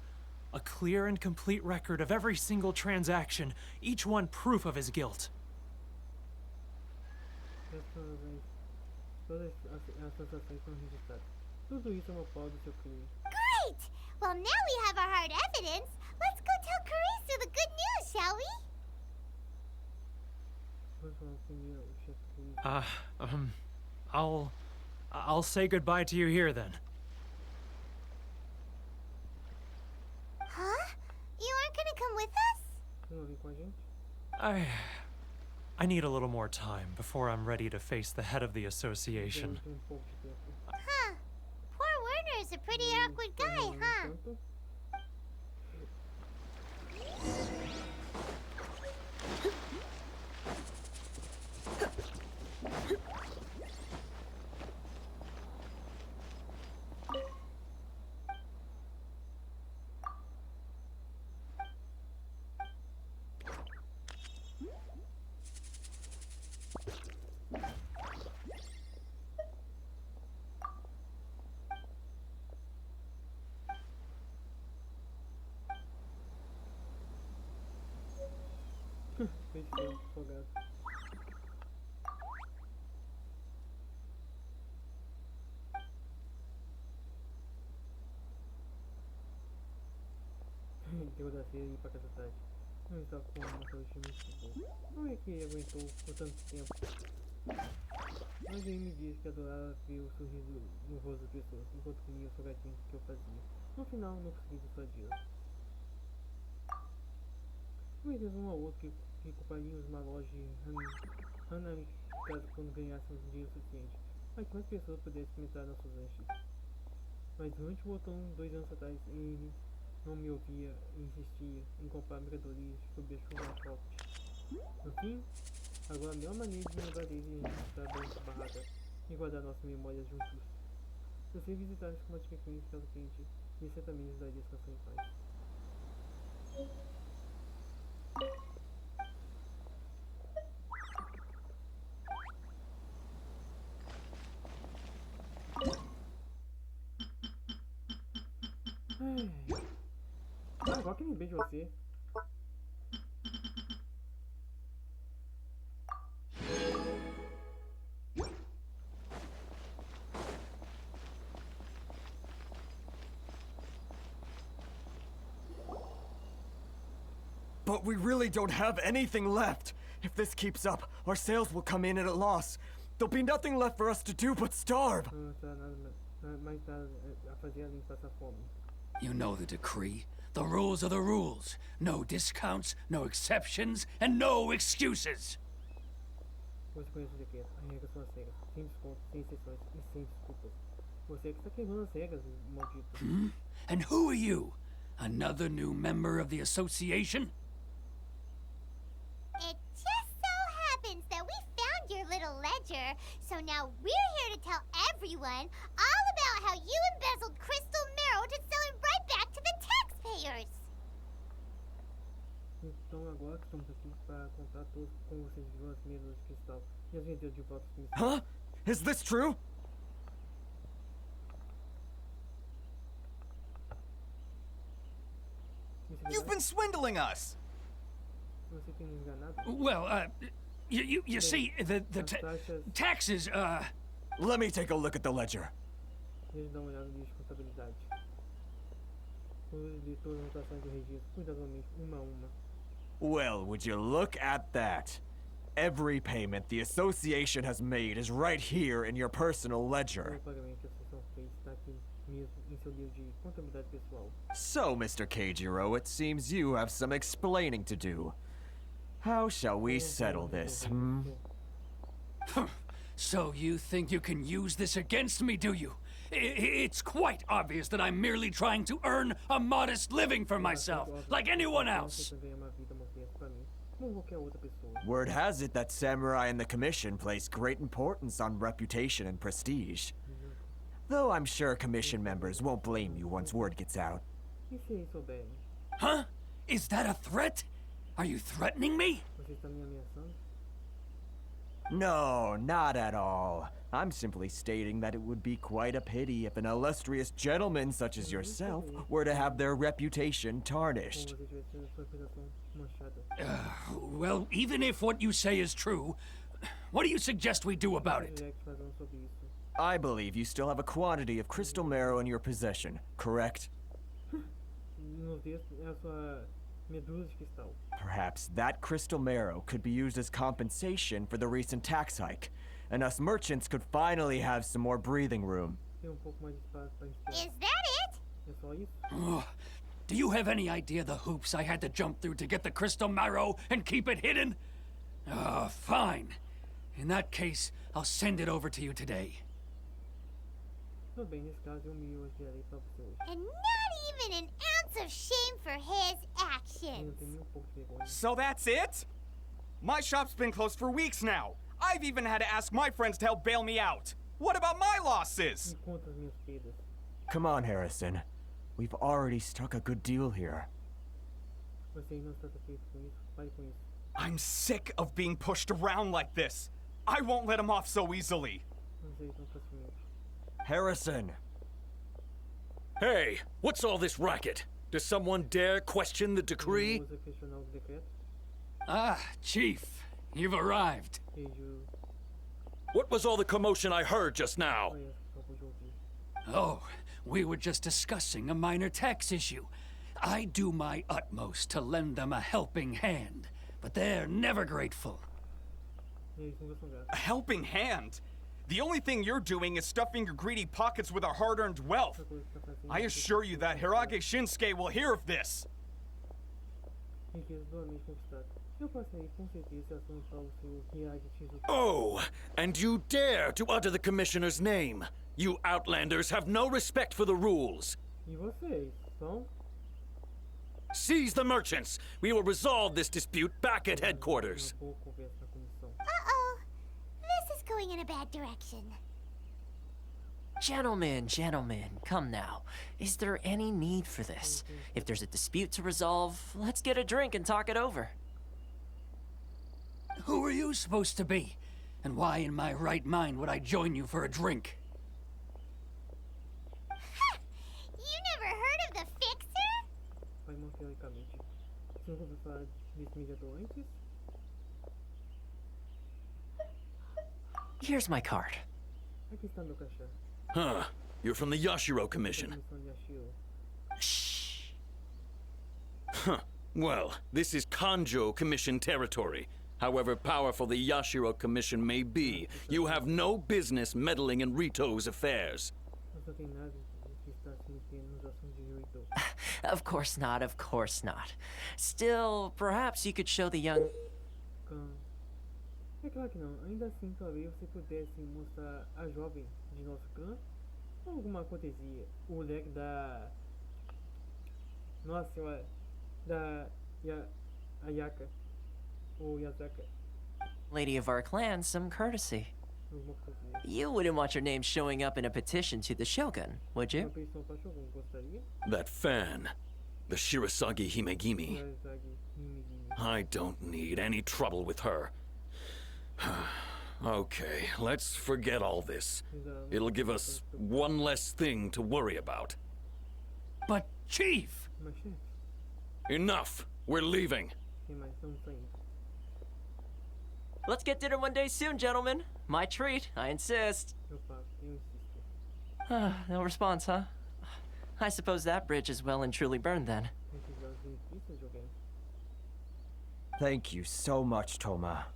A clear and complete record of every single transaction, each one proof of his guilt. Todas as transações são registradas. Tudo isso é uma prova do seu crime. Great! Well, now we have our hard evidence. Let's go tell Carice the good news, shall we? Vamos falar com o chefe crime. I'll say goodbye to you here then. Huh? You aren't gonna come with us? Você não vem com a gente? I need a little more time before I'm ready to face the head of the association. Tem pouco de tempo. Huh. Poor Werner's a pretty awkward guy, huh? Tanto. Fechou, folgado. Deu da feira e ir pra casa tarde. Não estava com uma saúde muito boa. Como é que ele aguentou por tanto tempo? Mas ele me disse que adorava ver o sorriso no rosto das pessoas enquanto comia o salgadinho que eu fazia. No final, não consegui dissuadi-la. Mas um ao outro que culpariam uma loja de Hanami quando ganhássemos dinheiro suficiente, para que mais pessoas pudessem experimentar nossos lanches. Mas durante o botão 2 anos atrás, ele não me ouvia e insistia em comprar mercadorias sob a chuva forte. No fim, agora a melhor maneira de lembrar dele é registrar bem essa barraca e guardar nossas memórias juntos. Se você visitar sistematicamente cada cliente, ele certamente nos daria descansar em paz. Agora que lembrei de você. But we really don't have anything left. If this keeps up, our sales will come in at a loss. There'll be nothing left for us to do but starve. Não está mais nada a fazer além de passar fome. You know the decree. The rules are the rules. No discounts, no exceptions, and no excuses. Você conhece o decreto. As regras são as regras. Sem descontos, sem exceções e sem desculpas. Você que está queimando as regras, maldito. And who are you? Another new member of the association? It just so happens that we found your little ledger, so now we're here to tell everyone all about how you embezzled crystal marrow to sell it right back to the taxpayers. Então agora que estamos aqui para contar todos como vocês viram as Medulas de Cristal e as vendeu de volta às comissões. Huh? Is this true? You've been swindling us! Você tem nos enganado? Well, you see, the taxes, Let me take a look at the ledger. Deixa eu dar uma olhada no livro de contabilidade. Todos de todas as anotações do registro, cuidadosamente, uma a uma. Well, would you look at that? Every payment the association has made is right here in your personal ledger. Todo pagamento que a associação fez está aqui mesmo em seu livro de contabilidade pessoal. So, Mr. Keijiro, it seems you have some explaining to do. How shall we settle this, hmm? So you think you can use this against me, do you? It's quite obvious that I'm merely trying to earn a modest living for myself, like anyone else. Word has it that samurai in the commission place great importance on reputation and prestige. Though I'm sure commission members won't blame you once word gets out. E se eles souberem? Huh? Is that a threat? Are you threatening me? Você está me ameaçando? No, not at all. I'm simply stating that it would be quite a pity if an illustrious gentleman such as yourself were to have their reputation tarnished. Como você tivesse tendo sua reputação manchada. Well, even if what you say is true, what do you suggest we do about it? Direct falando sobre isso. I believe you still have a quantity of crystal marrow in your possession, correct? No texto é a sua medula de cristal. Perhaps that crystal marrow could be used as compensation for the recent tax hike, and us merchants could finally have some more breathing room. Tem pouco mais de espaço para Is that it? É só isso? Do you have any idea the hoops I had to jump through to get the crystal marrow and keep it hidden? Fine. In that case, I'll send it over to you today. Tudo bem, nesse caso eu me enviarei para você hoje. And not even an ounce of shame for his Eu não actions. tenho nem pouco de vergonha. So that's it? My shop's been closed for weeks now. I've even had to ask my friends to help bail me out. What about my losses? Me conta as minhas perdas. Come on, Harrison. We've already struck a good deal here. Você não está satisfeito com isso? Pare com isso. I'm sick of being pushed around like this. I won't let him off so easily. Não sei tão facilmente. Harrison! Hey, what's all this racket? Does someone dare question the decree? Você questionar o decreto? Ah, Chief, you've arrived. Queijo. What was all the commotion I heard just now? Olha, acabou de ouvir. Oh, we were just discussing a minor tax issue. I do my utmost to lend them a helping hand, but they're never grateful. Eles nunca são gratos. A helping hand? The only thing you're doing is stuffing your greedy pockets with our hard-earned wealth. Outra coisa que tá fazendo I assure you that Hirage Shinsuke will hear of this. riqueza duamente conquistada. Eu passei com certeza esse assunto ao senhor Miyagi Shizuki. Oh, and you dare to utter the commissioner's name. You outlanders have no respect for the rules. E vocês são? Seize the merchants. We will resolve this dispute back at headquarters. Uma boa conversa na comissão. Uh-oh. This is going in a bad direction. Gentlemen, come now. Is there any need for this? If there's a dispute to resolve, let's get a drink and talk it over. Who are you supposed to be? And why in my right mind would I join you for a drink? You never heard of the Fixer? Paimon, teoricamente. Você nunca ouviu falar desse mediador antes? Here's my card. Aqui está meu cachê. Huh. You're from the Yashiro Commission. Comissão de Yashiro. Shh. Huh. Well, this is Kanjou Commission territory. However powerful the Yashiro Commission may be, you have no business meddling in Ritou's affairs. Você não tem nada que está se metendo nos assuntos de Ritou. Of course not, of course not. Still, perhaps you could show the young... É claro que não. Ainda assim, talvez você pudesse mostrar a jovem de nosso clã alguma cortesia. O moleque da... Nossa senhora. Da... Ayaka. Ou Yazaka. lady of our clan some courtesy. You wouldn't want your name showing up in a petition to the Shogun, would you? That fan, the Shirasagi Himegimi. I don't need any trouble with her. Okay, let's forget all this. It'll give us one less thing to worry about. But, Chief! Enough! We're leaving. Let's get dinner one day soon, gentlemen. My treat, I insist. No response, huh? I suppose that bridge is well and truly burned then. Thank you so much, Toma.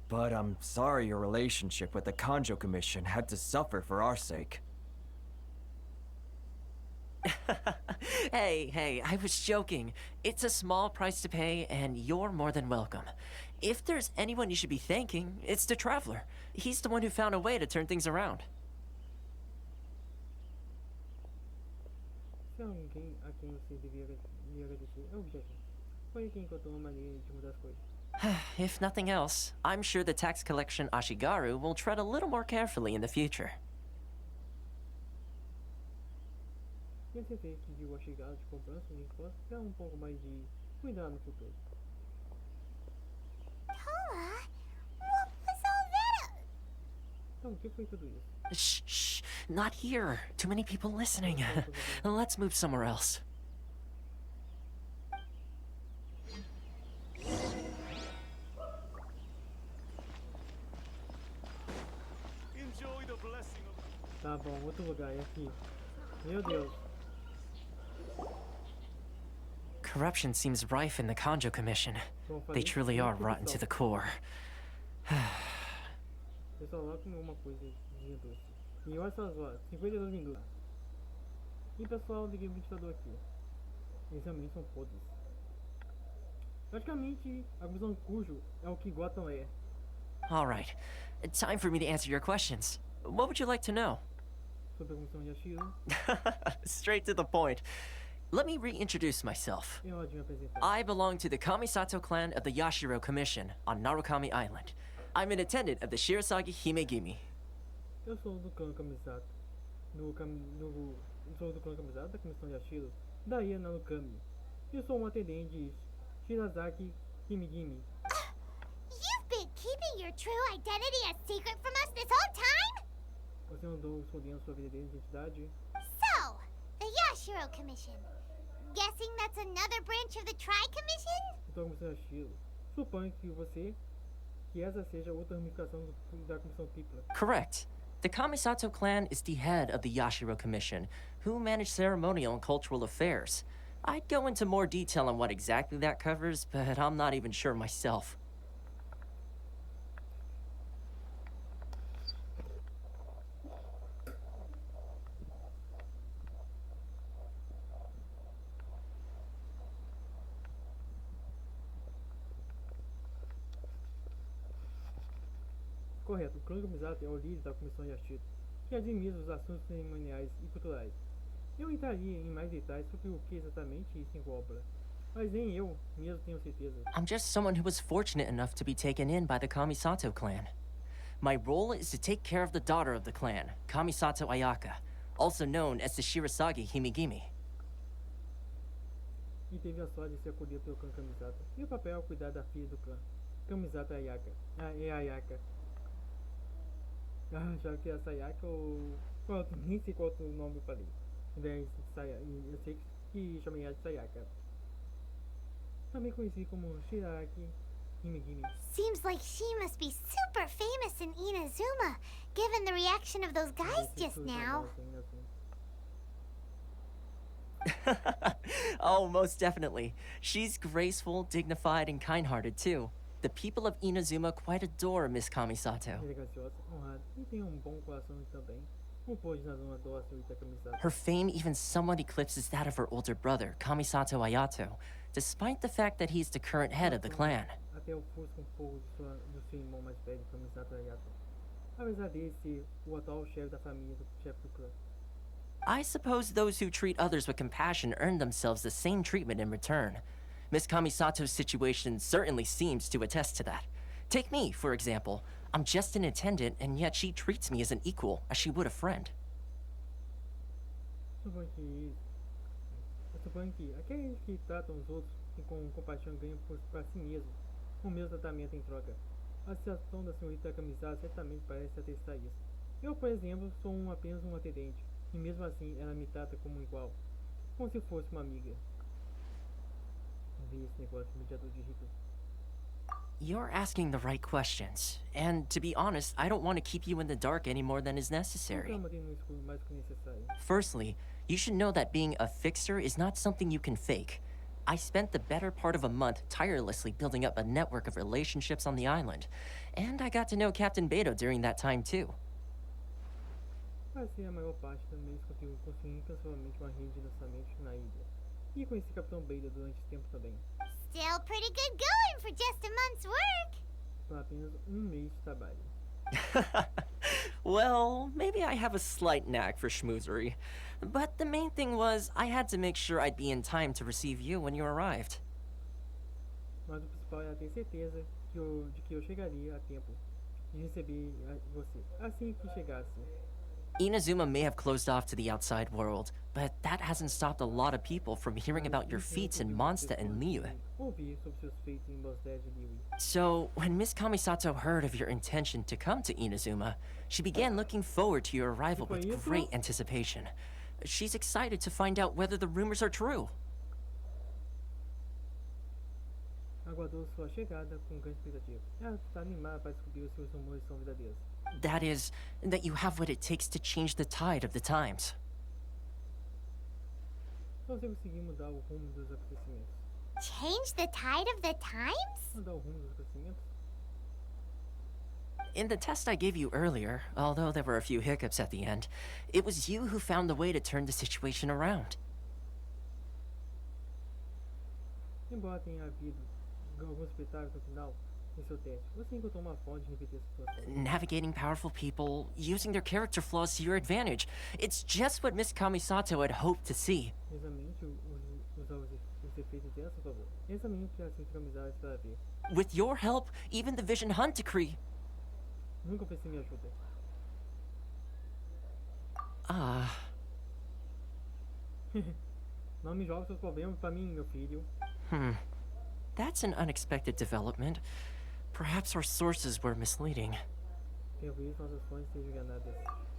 But I'm sorry your relationship with the Kanjou Commission had to suffer for our sake. Hey, I was joking. It's a small price to pay, and you're more than welcome. If there's anyone you should be thanking, it's the Traveler. He's the one who found a way to turn things around. If nothing else, I'm sure the tax collection Ashigaru will tread a little more carefully in the future. Toma, what was all that? Shh, not here. Too many people listening. Let's move somewhere else. Enjoy the blessing of... Tá bom, outro lugar, é aqui. Meu Deus. Corruption seems rife in the Kanjou Commission. They truly are rotten to the core. Pessoal, lá comer uma coisinha doce. E olha essas horas, 52 minutos. E pessoal, liguei o ventilador aqui. Eles realmente são podres. Praticamente, a Comissão Kanjou é o que Gotham é. Alright, time for me to answer your questions. What would you like to know? Sobre a Comissão Yashiro. Straight to the point. Let me reintroduce myself. I belong to the Kamisato clan of the Yashiro Commission on Narukami Island. I'm an attendant of the Shirasagi Himegimi. Eu sou do clã Kamisato. Sou do clã Kamisato da Comissão Yashiro da Ilha Narukami. Eu sou atendente de Shirasagi Himegimi. You've been keeping your true identity a secret from us this whole time? Você andou escondendo sua verdadeira identidade? So, the Yashiro Commission. Guessing that's another branch of the Tri-Commission? Então, Comissão Yashiro. Suponho que essa seja outra ramificação da Comissão Tripla. Correct. The Kamisato clan is the head of the Yashiro Commission, who manage ceremonial and cultural affairs. I'd go into more detail on what exactly that covers, but I'm not even sure myself. Correto, o clã Kamisato é o líder da Comissão Yashiro, que administra os assuntos cerimoniais e culturais. Eu entraria em mais detalhes sobre o que exatamente isso engloba, mas nem eu mesmo tenho certeza. I'm just someone who was fortunate enough to be taken in by the Kamisato clan. My role is to take care of the daughter of the clan, Kamisato Ayaka, also known as the Shirasagi Himegimi. E teve a sorte de ser acolhido pelo clã Kamisato. Meu papel é cuidar da filha do clã, Kamisato Ayaka. Ayaka. Já que é a Sayaka ou... nem sei qual outro nome eu falei. Eu sei que chamei ela de Sayaka. Também conheci como Shiraki Himegimi. Seems like she must be super famous in Inazuma, given the reaction of those guys just now. Oh, most definitely. She's graceful, dignified, and kind-hearted too. The people of Inazuma quite adore Miss Kamisato. Como pôde Inazuma dócil e tecamizada? Her fame even somewhat eclipses that of her older brother, Kamisato Ayato, despite the fact that he's the current head of the clan. Até ofusca pouco do seu irmão mais velho, Kamisato Ayato. Apesar dele ser o atual chefe da família, chefe do clã. I suppose those who treat others with compassion earn themselves the same treatment in return. Miss Kamisato's situation certainly seems to attest to that. Take me, for example. I'm just an attendant, and yet she treats me as an equal, as she would a friend. Suponho que aqueles que tratam os outros com compaixão ganham para si mesmos o mesmo tratamento em troca. A situação da senhorita Camisada certamente parece atestar isso. Eu, por exemplo, sou apenas um atendente, e mesmo assim ela me trata como um igual, como se fosse uma amiga. Vi esse negócio do mediador de Ritou. You're asking the right questions, and to be honest, I don't want to keep you in the dark any more than is necessary. Firstly, you should know that being a fixer is not something you can fake. I spent the better part of a month tirelessly building up a network of relationships on the island, and I got to know Captain Beidou during that time too. Passei a maior parte do mês construindo incansavelmente uma rede de lançamentos na ilha. E conheci Capitão Beidou durante esse tempo também. Still pretty good going for just a month's work. Por apenas mês de trabalho. Well, maybe I have a slight knack for schmoozery. But the main thing was, I had to make sure I'd be in time to receive you when you arrived. Mas o principal era ter certeza de que eu chegaria a tempo de receber você assim que chegasse. Inazuma may have closed off to the outside world, but that hasn't stopped a lot of people from hearing about your feats in Mondstadt and Liyue. So, when Miss Kamisato heard of your intention to come to Inazuma, she began looking forward to your arrival with great anticipation. She's excited to find out whether the rumors are true. Aguardou sua chegada com grande expectativa. Ela está animada para descobrir se os rumores são verdadeiros. That is, that you have what it takes to change the tide of the times. Só você conseguir mudar o rumo dos acontecimentos. Change the tide of the times? Mudar o rumo dos acontecimentos? In the test I gave you earlier, although there were a few hiccups at the end, it was you who found the way to turn the situation around. Embora tenha havido alguns espetáculos no final em seu teste, você encontrou uma forma de repetir a situação. Navigating powerful people, using their character flaws to your advantage. It's just what Miss Kamisato had hoped to see. Exatamente usar os efeitos dela a seu favor. Exatamente o que a senhorita Camisada espera ver. With your help, even the Vision Hunt decree. Nunca ofereci minha ajuda. Não me jogue seus problemas pra mim, meu filho. That's an unexpected development. Perhaps our sources were misleading. Talvez nossas fontes estejam enganadas.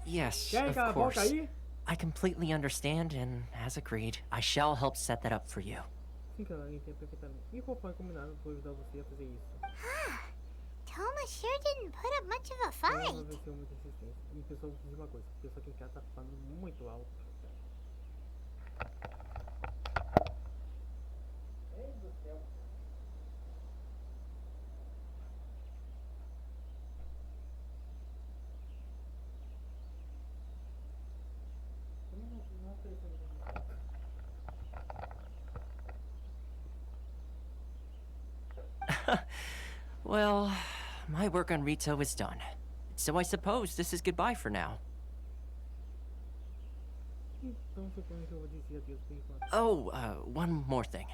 Yes, Quer of calar a course. boca aí? I completely understand, and as agreed, I shall help set that up for you. Sim, claro, eu entendo perfeitamente. E conforme combinado, vou ajudar você a fazer isso. Toma sure didn't put up much of a fight. Não venceu muita insistência. E pessoal, vou dizer uma coisa. O pessoal aqui em casa tá falando muito alto. Meu Deus do céu. Well, my work on Ritou is done. So I suppose this is goodbye for now. Então, suponho que eu vou dizer adeus por enquanto. Oh, one more thing.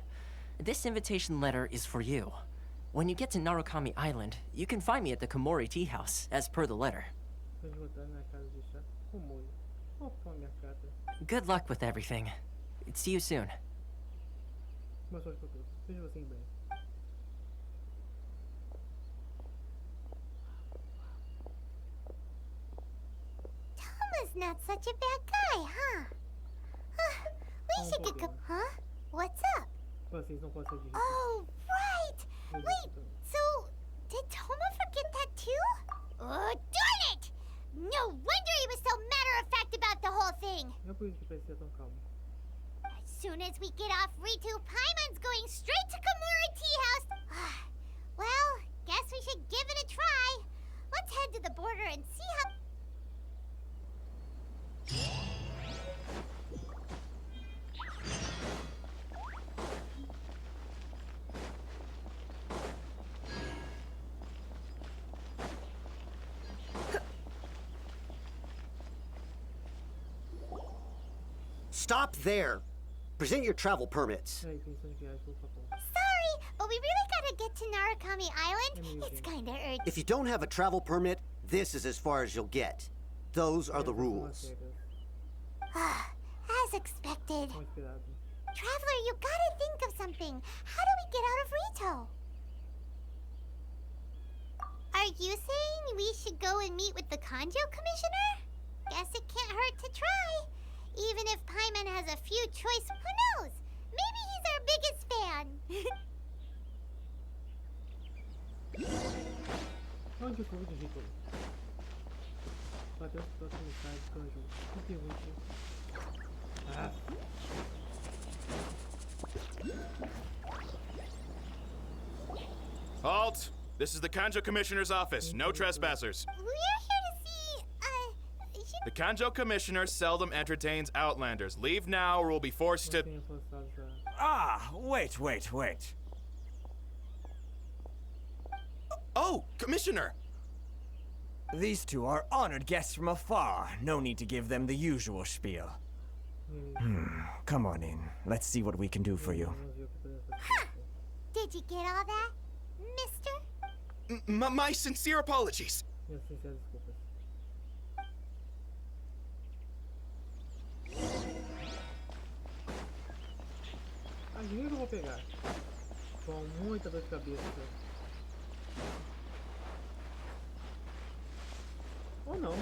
This invitation letter is for you. When you get to Narukami Island, you can find me at the Komori Tea House, as per the letter. Vou voltar na casa de chá com molho. Opa, minha carta. Good luck with everything. See you soon. Boa sorte pra todos. Vejo você em breve. Toma's not such a bad guy, huh? We should go. Huh? What's up? Vocês não podem ser de Oh, right! Wait, so did Toma forget that too? Oh, darn it! No wonder he was so matter-of-fact about the whole thing. Não é por isso que parecia tão calmo. As soon as we get off Ritou, Paimon's going straight to Komori Tea House. Well, guess we should give it a try. Let's head to the border and see how... stop there. Present your travel permits. Peraí, pensando em viagem, por favor. Sorry, but we really gotta get to Narukami Island. It's kinda urgent. If you don't have a travel permit, this is as far as you'll get. Those are the rules. As expected. Como esperado. Traveler, you gotta think of something. How do we get out of Ritou? Are you saying we should go and meet with the Kanjou Commissioner? Guess it can't hurt to try. Even if Paimon has a few choice, who knows? Maybe he's our biggest fan. Onde o fogo de Ritou? Bateu os próximos mensagem do Kanjou. Que pergunte. Ah. Halt! This is the Kanjou Commissioner's office. No trespassers. We're here to see, The Kanjou Commissioner seldom entertains outlanders. Leave now or we'll be forced to... Tenho forçados a... Ah, wait. Oh, Commissioner! These two are honored guests from afar. No need to give them the usual spiel. Come on in. Let's see what we can do for you. Did you get all that, mister? My sincere apologies. Minhas sinceras desculpas. Adivinha o que eu vou pegar? Com muita dor de cabeça. Ou não.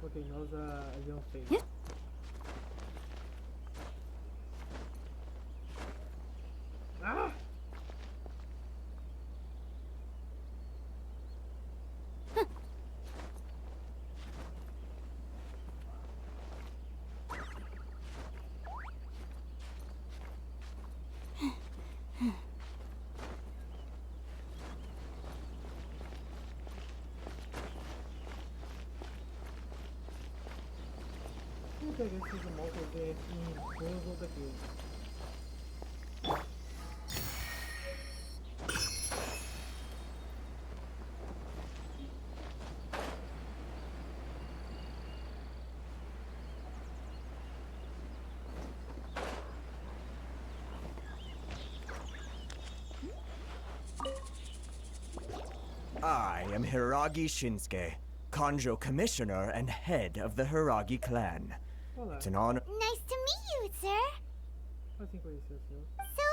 Ok, nós avião feio. Ah! Vou pegar esses motos em dois ou daqueles. I am Hiragi Shinsuke, Kanjou Commissioner and head of the Hiragi clan. Olá. It's an honor. Nice to meet you, sir. Assim conhecer o senhor. So,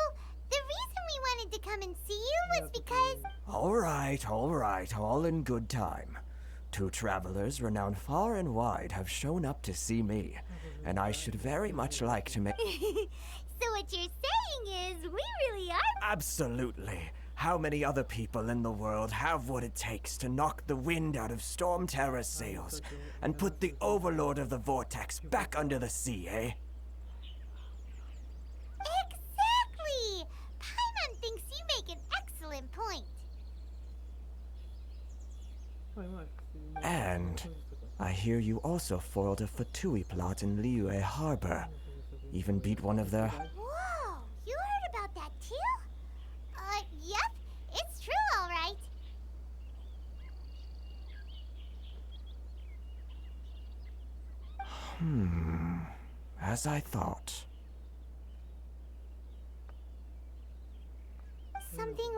the reason we wanted to come and see you was because... All right, all in good time. Two travelers renowned far and wide have shown up to see me, and I should very much like to make... So what you're saying is, we really are... Absolutely. How many other people in the world have what it takes to knock the wind out of Storm Terror's sails and put the Overlord of the Vortex back under the sea, eh? Exactly! Paimon thinks you make an excellent point. And I hear you also foiled a Fatui plot in Liyue Harbor. Even beat one of their... Whoa! You heard about that too? Yep. It's true, all right. As I thought. Something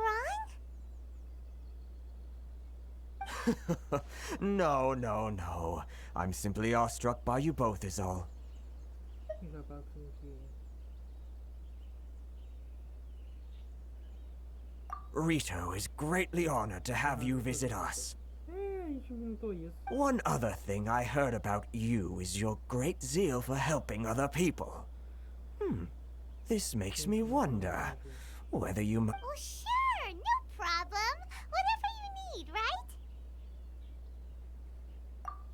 wrong? No. I'm simply awestruck by you both is all. Ritou is greatly honored to have you visit us. One other thing I heard about you is your great zeal for helping other people. This makes me wonder whether you... Oh, sure, no problem. Whatever you need, right?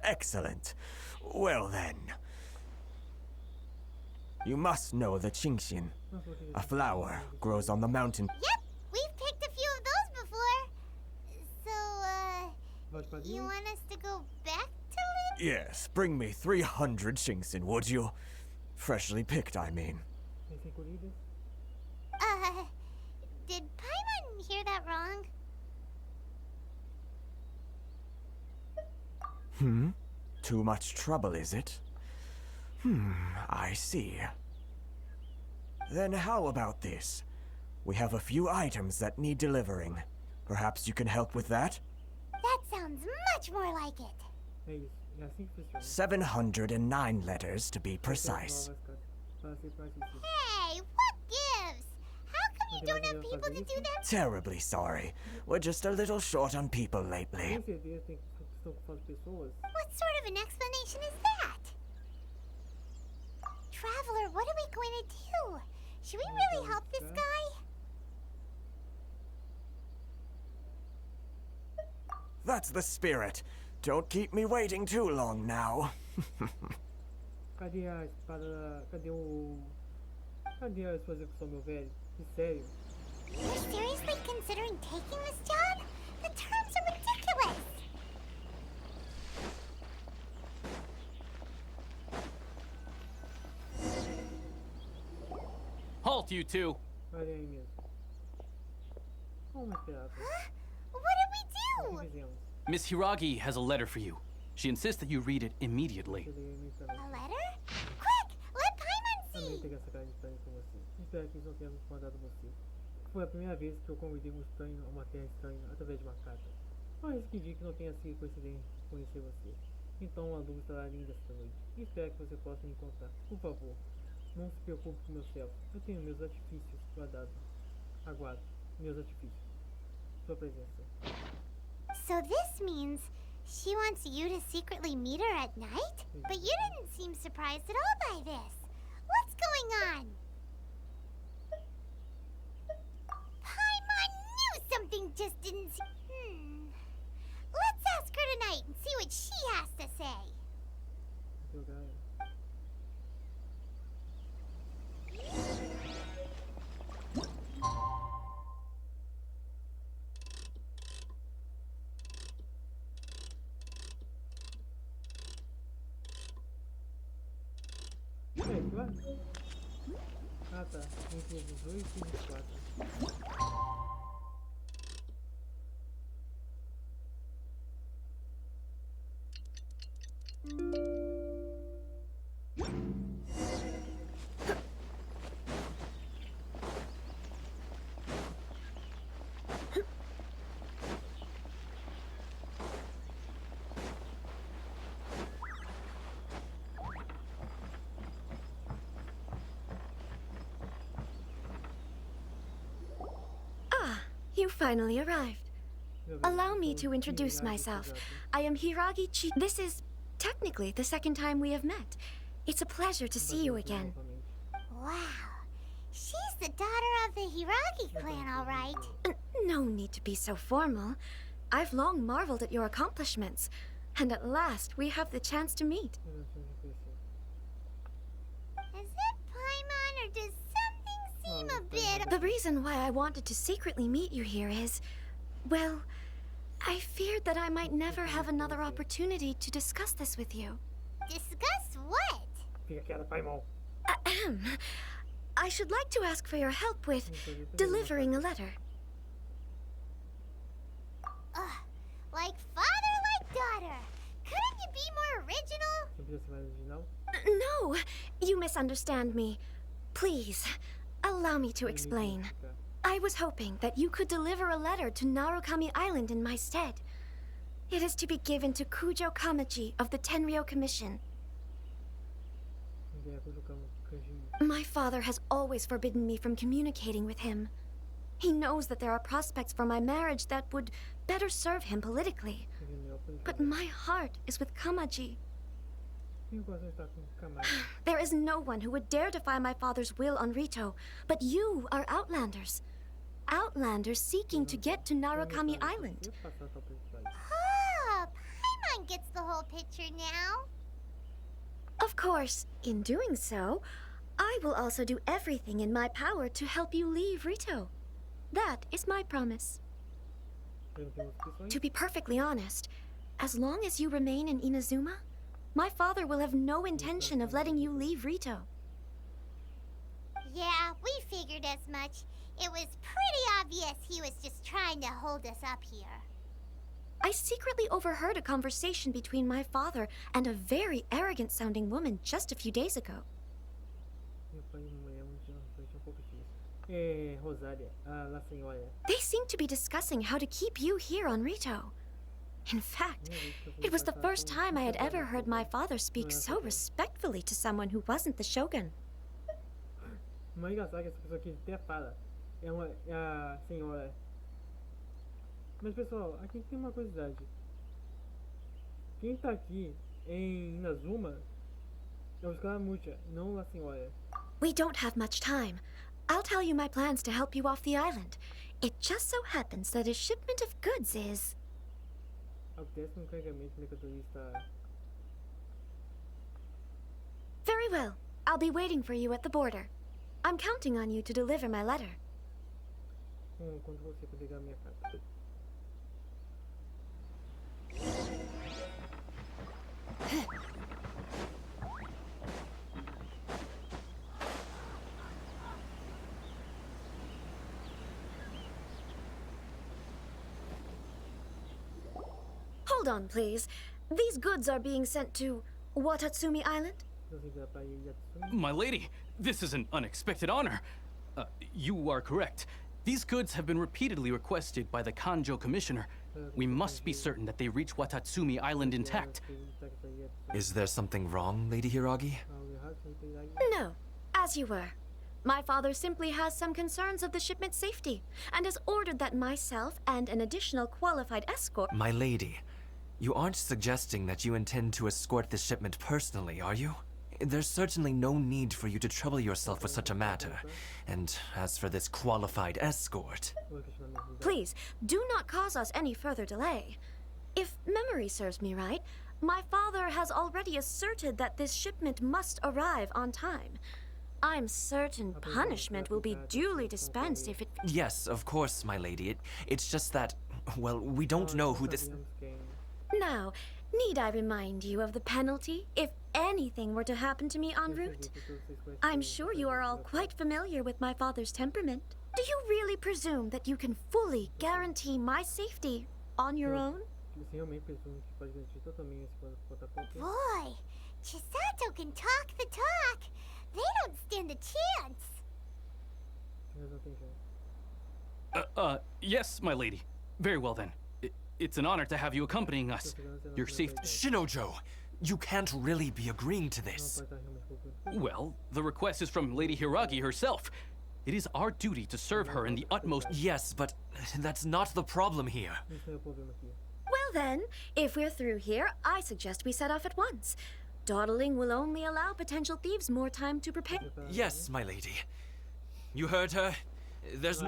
Excellent. Well then. You must know the Genshin. A flower grows on the mountain. Yep, You want us to go back to Liyue? Yes, bring me 300 Shinxin, would you? Freshly picked, I mean. Did Paimon hear that wrong? Too much trouble, is it? I see. Then how about this? We have a few items that need delivering. Perhaps you can help with that? That sounds much more like it. 709 letters, to be precise. Hey, what gives? How come you don't have people to do that? Terribly sorry. We're just a little short on people lately. What sort of an explanation is that? Traveler, what are we going to do? Should we really help this guy? That's the spirit. Don't keep me waiting too long now. Cadê a espada? Cadê a sua execução, meu velho? Sério? You're seriously considering taking this job? The terms are ridiculous. Halt, you two! Olha aí mesmo. Vamos esperar. Huh? What did we do? Miss Hiragi has a letter for you. She insists that you read it immediately. A letter? Quick! Let Paimon Também see! pegar essa cara de estranho com você. Espero que eles não tenham mandado você. Foi a primeira vez que eu convidei um estranho a uma terra estranha através de uma carta. Mas que diga que não tenha sido coincidente conhecer você. Então a lua estará linda esta noite. E espero que você possa me encontrar. Por favor, não se preocupe com meus céus. Eu tenho meus artifícios guardados. Aguardo meus artifícios. Sua presença. So this means she wants you to secretly meet her at night? But you didn't seem surprised at all by this. What's going on? Paimon knew something just didn't seem... Let's ask her tonight and see what she has to say. Claro. Ah tá, entre 18 e 24. You finally arrived. Allow me to introduce myself. I am Hiragi Chi. This is technically the second time we have met. It's a pleasure to see you again. Wow. She's the daughter of the Hiragi clan, all right. No need to be so formal. I've long marveled at your accomplishments. And at last, we have the chance to meet. Is it Paimon, or does something seem a bit... The reason why I wanted to secretly meet you here is... well, I feared that I might never have another opportunity to discuss this with you. Discuss what? Ahem. I should like to ask for your help with delivering a letter. Like father, like daughter. Couldn't you be more original? No, you misunderstand me. Please, allow me to explain. I was hoping that you could deliver a letter to Narukami Island in my stead. It is to be given to Kujo Kamaji of the Tenryou Commission. My father has always forbidden me from communicating with him. He knows that there are prospects for my marriage that would better serve him politically. But my heart is with Kamaji. There is no one who would dare defy my father's will on Ritou, but you are Outlanders. Outlanders seeking to get to Narukami Island. Oh, Paimon gets the whole picture now. Of course, in doing so, I will also do everything in my power to help you leave Ritou. That is my promise. To be perfectly honest, as long as you remain in Inazuma, my father will have no intention of letting you leave Ritou. Yeah, we figured as much. It was pretty obvious he was just trying to hold us up here. I secretly overheard a conversation between my father and a very arrogant-sounding woman just a few days ago. They seemed to be discussing how to keep you here on Ritou. In fact, it was the first time I had ever heard my father speak so respectfully to someone who wasn't the shogun. Mais engraçado que essa pessoa aqui até fala. É a senhora. Mas pessoal, aqui tem uma curiosidade. Quem tá aqui em Inazuma é o Scaramucha, não a senhora. We don't have much time. I'll tell you my plans to help you off the island. It just so happens that a shipment of goods is... Acontece um carregamento de mercadoria. Very well. I'll be waiting for you at the border. I'm counting on you to deliver my letter. Quando você pegar minha carta. Hold on, please. These goods are being sent to Watatsumi Island? My lady, this is an unexpected honor. You are correct. These goods have been repeatedly requested by the Kanjou Commissioner. We must be certain that they reach Watatsumi Island intact. Is there something wrong, Lady Hiragi? No, as you were. My father simply has some concerns of the shipment's safety, and has ordered that myself and an additional qualified escort... My lady, you aren't suggesting that you intend to escort this shipment personally, are you? There's certainly no need for you to trouble yourself with such a matter. And as for this qualified escort... Please, do not cause us any further delay. If memory serves me right, my father has already asserted that this shipment must arrive on time. I'm certain punishment will be duly dispensed if it... Yes, of course, my lady. It's just that, well, we don't know who this... Now, need I remind you of the penalty if anything were to happen to me en route? I'm sure you are all quite familiar with my father's temperament. Do you really presume that you can fully guarantee my safety on your own? Boy, Chisato can talk the talk. They don't stand a chance. Yes, my lady. Very well then. It's an honor to have you accompanying us. Your safety... Shinojo, you can't really be agreeing to this. Well, the request is from Lady Hiragi herself. It is our duty to serve her in the utmost... Yes, but that's not the problem here. Well then, if we're through here, I suggest we set off at once. Dawdling will only allow potential thieves more time to prepare. Yes, my lady. You heard her. There's...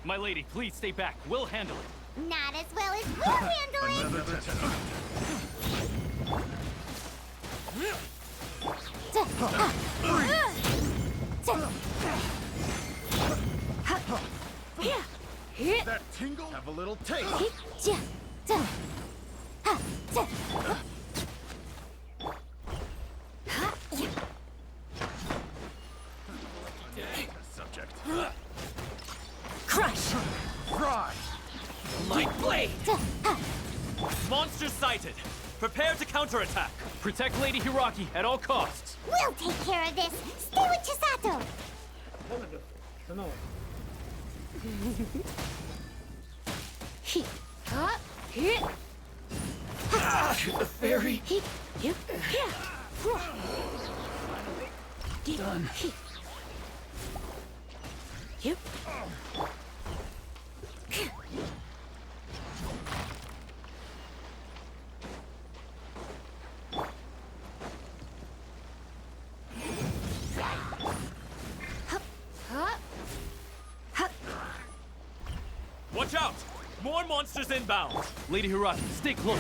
My lady, please stay back. We'll handle it. Not as well as we'll handle it. That tingle? Have a little taste. Subject. Crush! Fry! Light blade! Monster sighted! Prepare to counterattack! Protect Lady Hiragi at all costs. We'll take care of this. Stay with Chisato. The fairy! Done. Watch out! More monsters inbound! Lady Hiragi, stay close.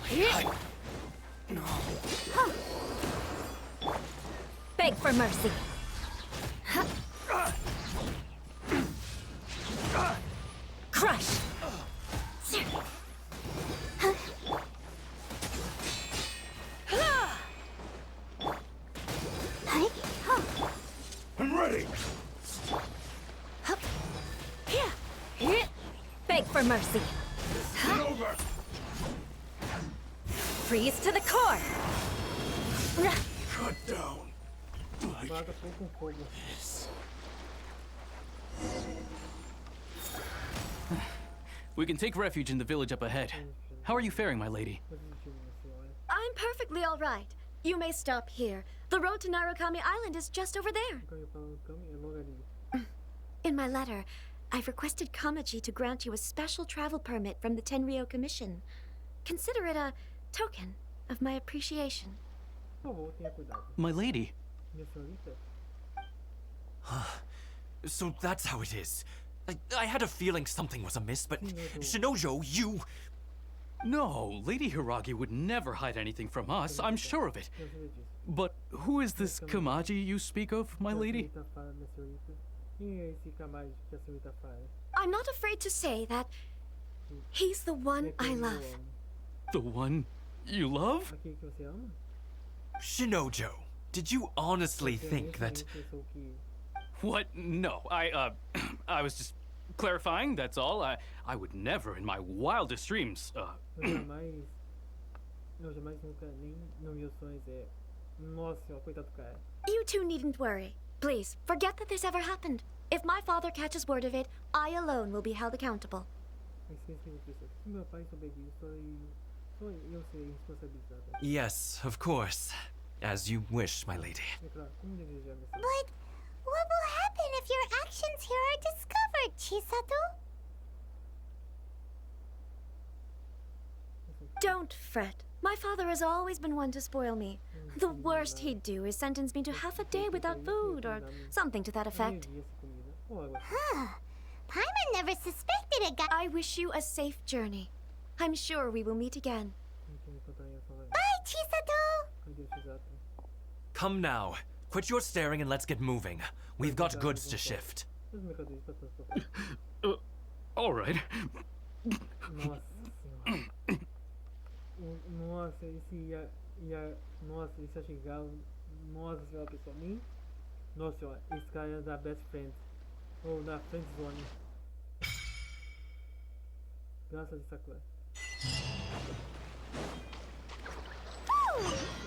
Here. Beg for mercy. Crush. I'm ready. Here. Beg for mercy. Over. Freeze to the core. Cut down. Vaga fogo com fogo. We can take refuge in the village up ahead. How are you faring, my lady? I'm perfectly all right. You may stop here. The road to Narukami Island is just over there. In my letter, I've requested Kamaji to grant you a special travel permit from the Tenryou Commission. Consider it a token of my appreciation. My lady. So that's how it is. I had a feeling something was amiss, but Shinojo, you... No, Lady Hiragi would never hide anything from us, I'm sure of it. But who is this Kamaji you speak of, my lady? I'm not afraid to say that he's the one I love. The one you love? Shinojo, did you honestly think that... What? No, I was just clarifying, that's all. I would never in my wildest dreams, You two needn't worry. Please, forget that this ever happened. If my father catches word of it, I alone will be held accountable. Yes, of course. As you wish, my lady. But what will happen if your actions here are discovered, Chisato? Don't fret. My father has always been one to spoil me. The worst he'd do is sentence me to half a day without food or something to that effect. Huh. Paimon never suspected a guy. I wish you a safe journey. I'm sure we will meet again. Bye, Chisato! Come now. Quit your staring and let's get moving. We've got goods to shift. All right. Nossa, esse nossa, esse ia chegar. Nossa senhora, pessoal. Nossa senhora, esse cara é da Best Friends. Ou da Friend Zone. Graças a Sakura.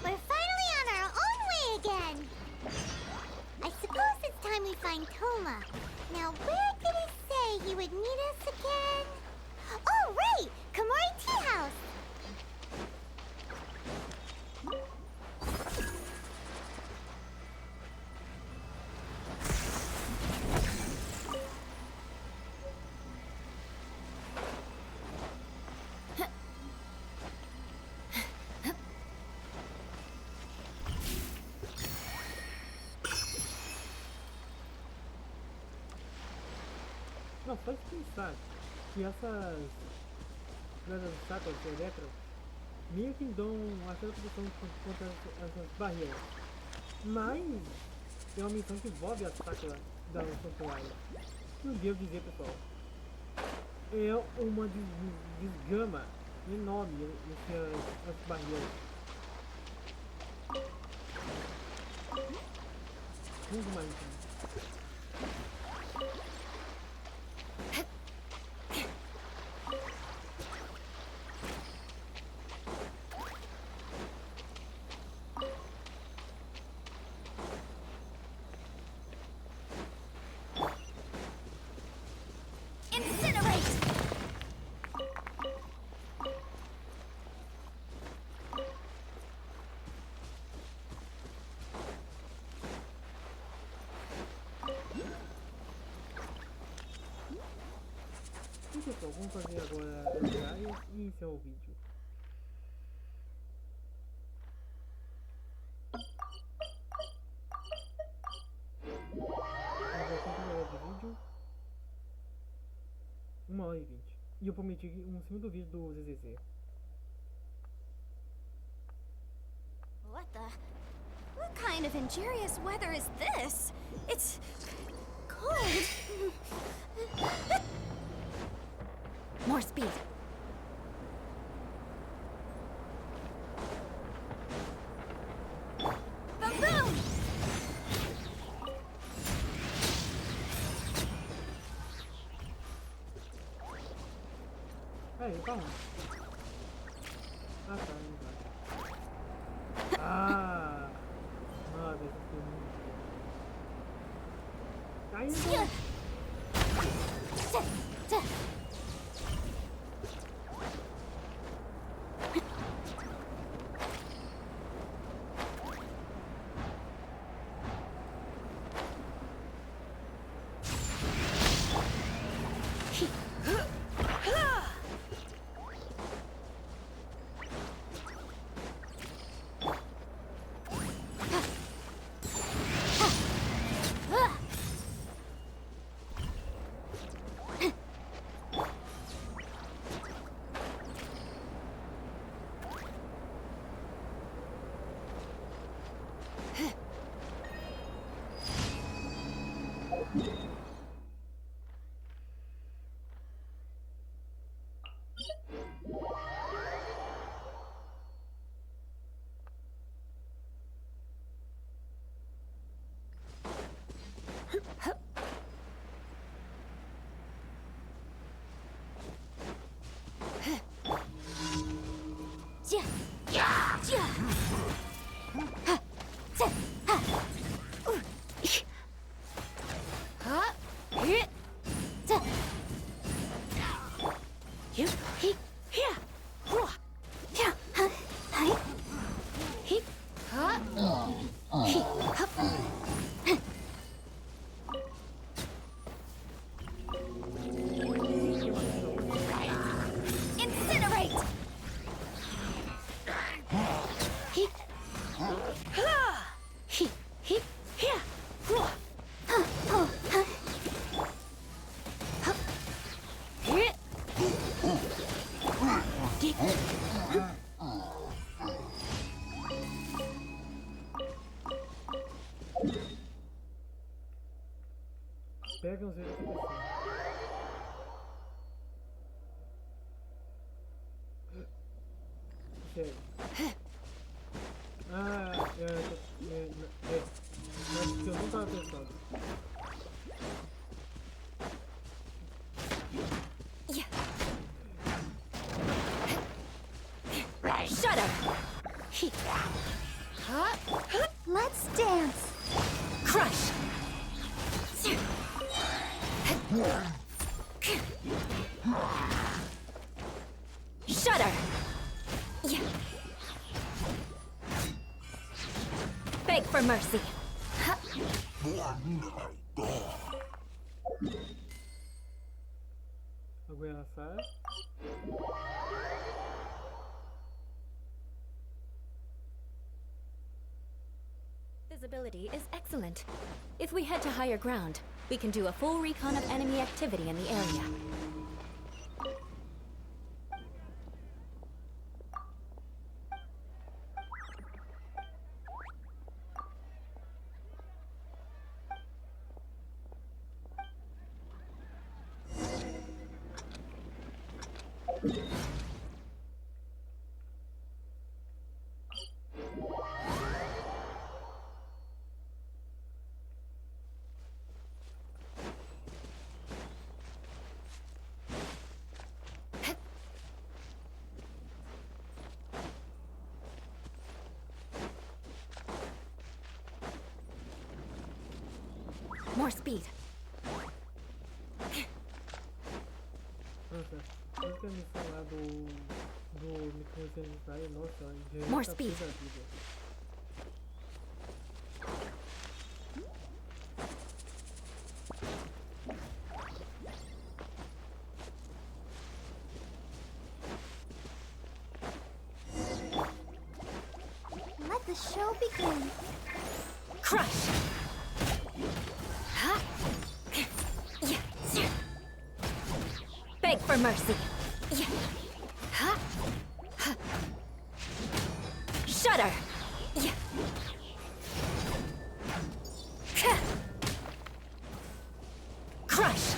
We're finally on our own way again. I suppose it's time we find Toma. Now, where did he say he would meet us again? Oh, right! Komori Tea House! Não, pode pensar que essas pedras sacras de Electra meio que dão uma certa proteção contra essas barreiras. Mas tem uma missão que envolve a sacra da santuário. Não devo dizer, pessoal. É uma desgrama enorme essas barreiras. Muito mais então. Pessoal, vamos fazer agora as diárias e iniciar o vídeo. 1h20. E eu prometi um segundo vídeo do ZZZ. What kind of injurious weather is this? It's cold. More speed. Boom boom! Aí, calma. Ah, tá, não vai. Ah! Nossa, esse filme. Caiu! Pega os erros do Sério. Ah, eu não tava pensando. Shut up! Let's dance. Crush! Shudder! Beg for mercy. Aguençar. Visibility is excellent. If we head to higher ground, we can do a full recon of enemy activity in the area. More speed. Nossa, eu tinha me falado do microfone de nossa, já More tá speed. toda a vida. Let the show begin. Crush! beg for mercy. Shudder. Crush.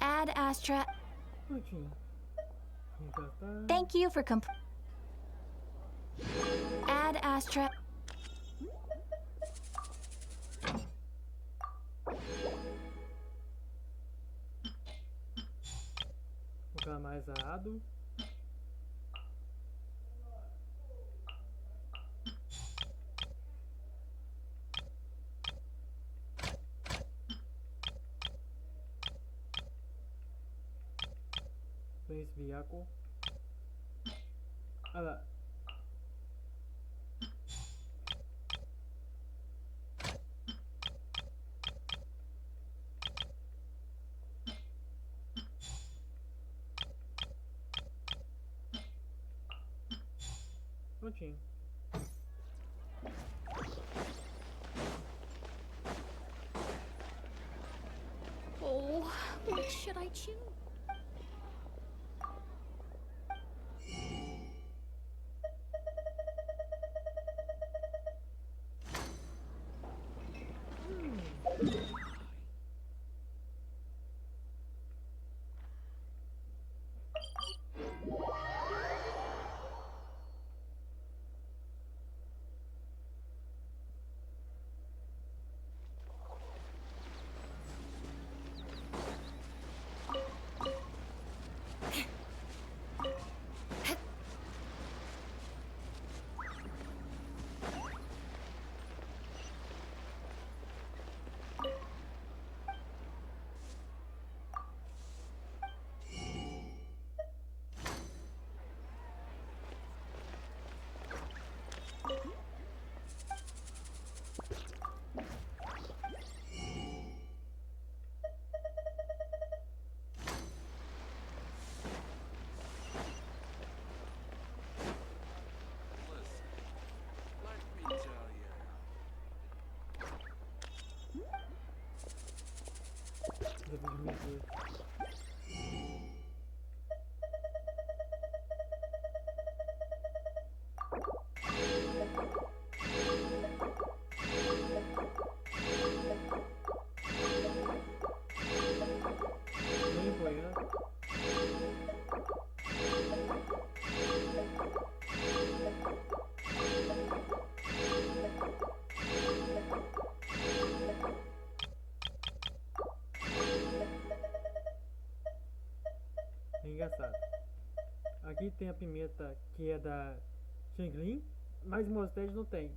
Ad Astra. Thank you for Ad Astra. Colocar mais ado. Vehicle. Ah lá. Prontinho. Oh, what should I choose? Engraçado. Aqui tem a pimenta que é da Xinglin, mas Mosted não tem.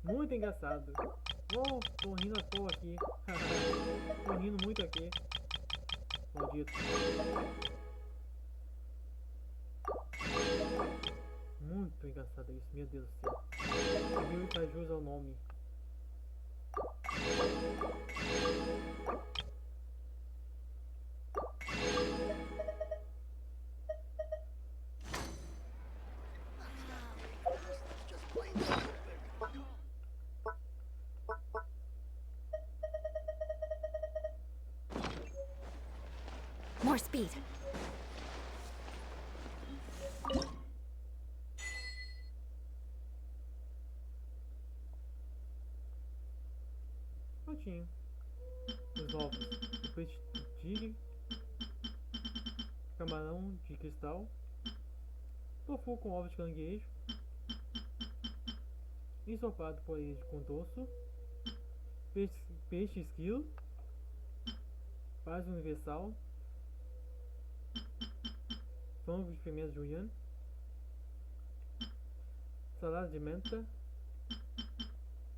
Muito engraçado. Oh, tô rindo à toa aqui. Tô rindo muito aqui. Maldito. Muito engraçado isso, meu Deus do céu. Viu e faz jus ao nome. More speed. Prontinho. Os ovos. Depois de tigre. Camarão de cristal. Tofu com ovos de caranguejo. Ensopado com doce. Peixe esquilo. Paz universal. Frango de pimenta juliana. Salada de menta.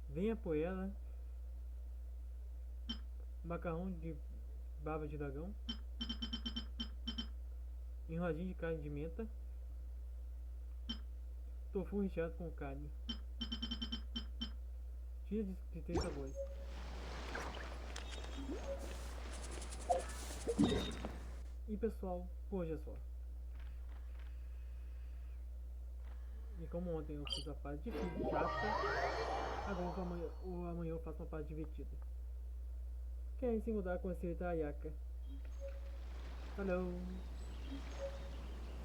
Venha poela. Macarrão de baba de dragão. Enroladinho de carne de menta. Tofu recheado com carne. Tira de 3 sabores. E pessoal, por hoje é só. E como ontem eu fiz a parte difícil, chata, agora amanhã eu faço uma parte divertida. Querem se mudar com a senhorita Ayaka. Falou!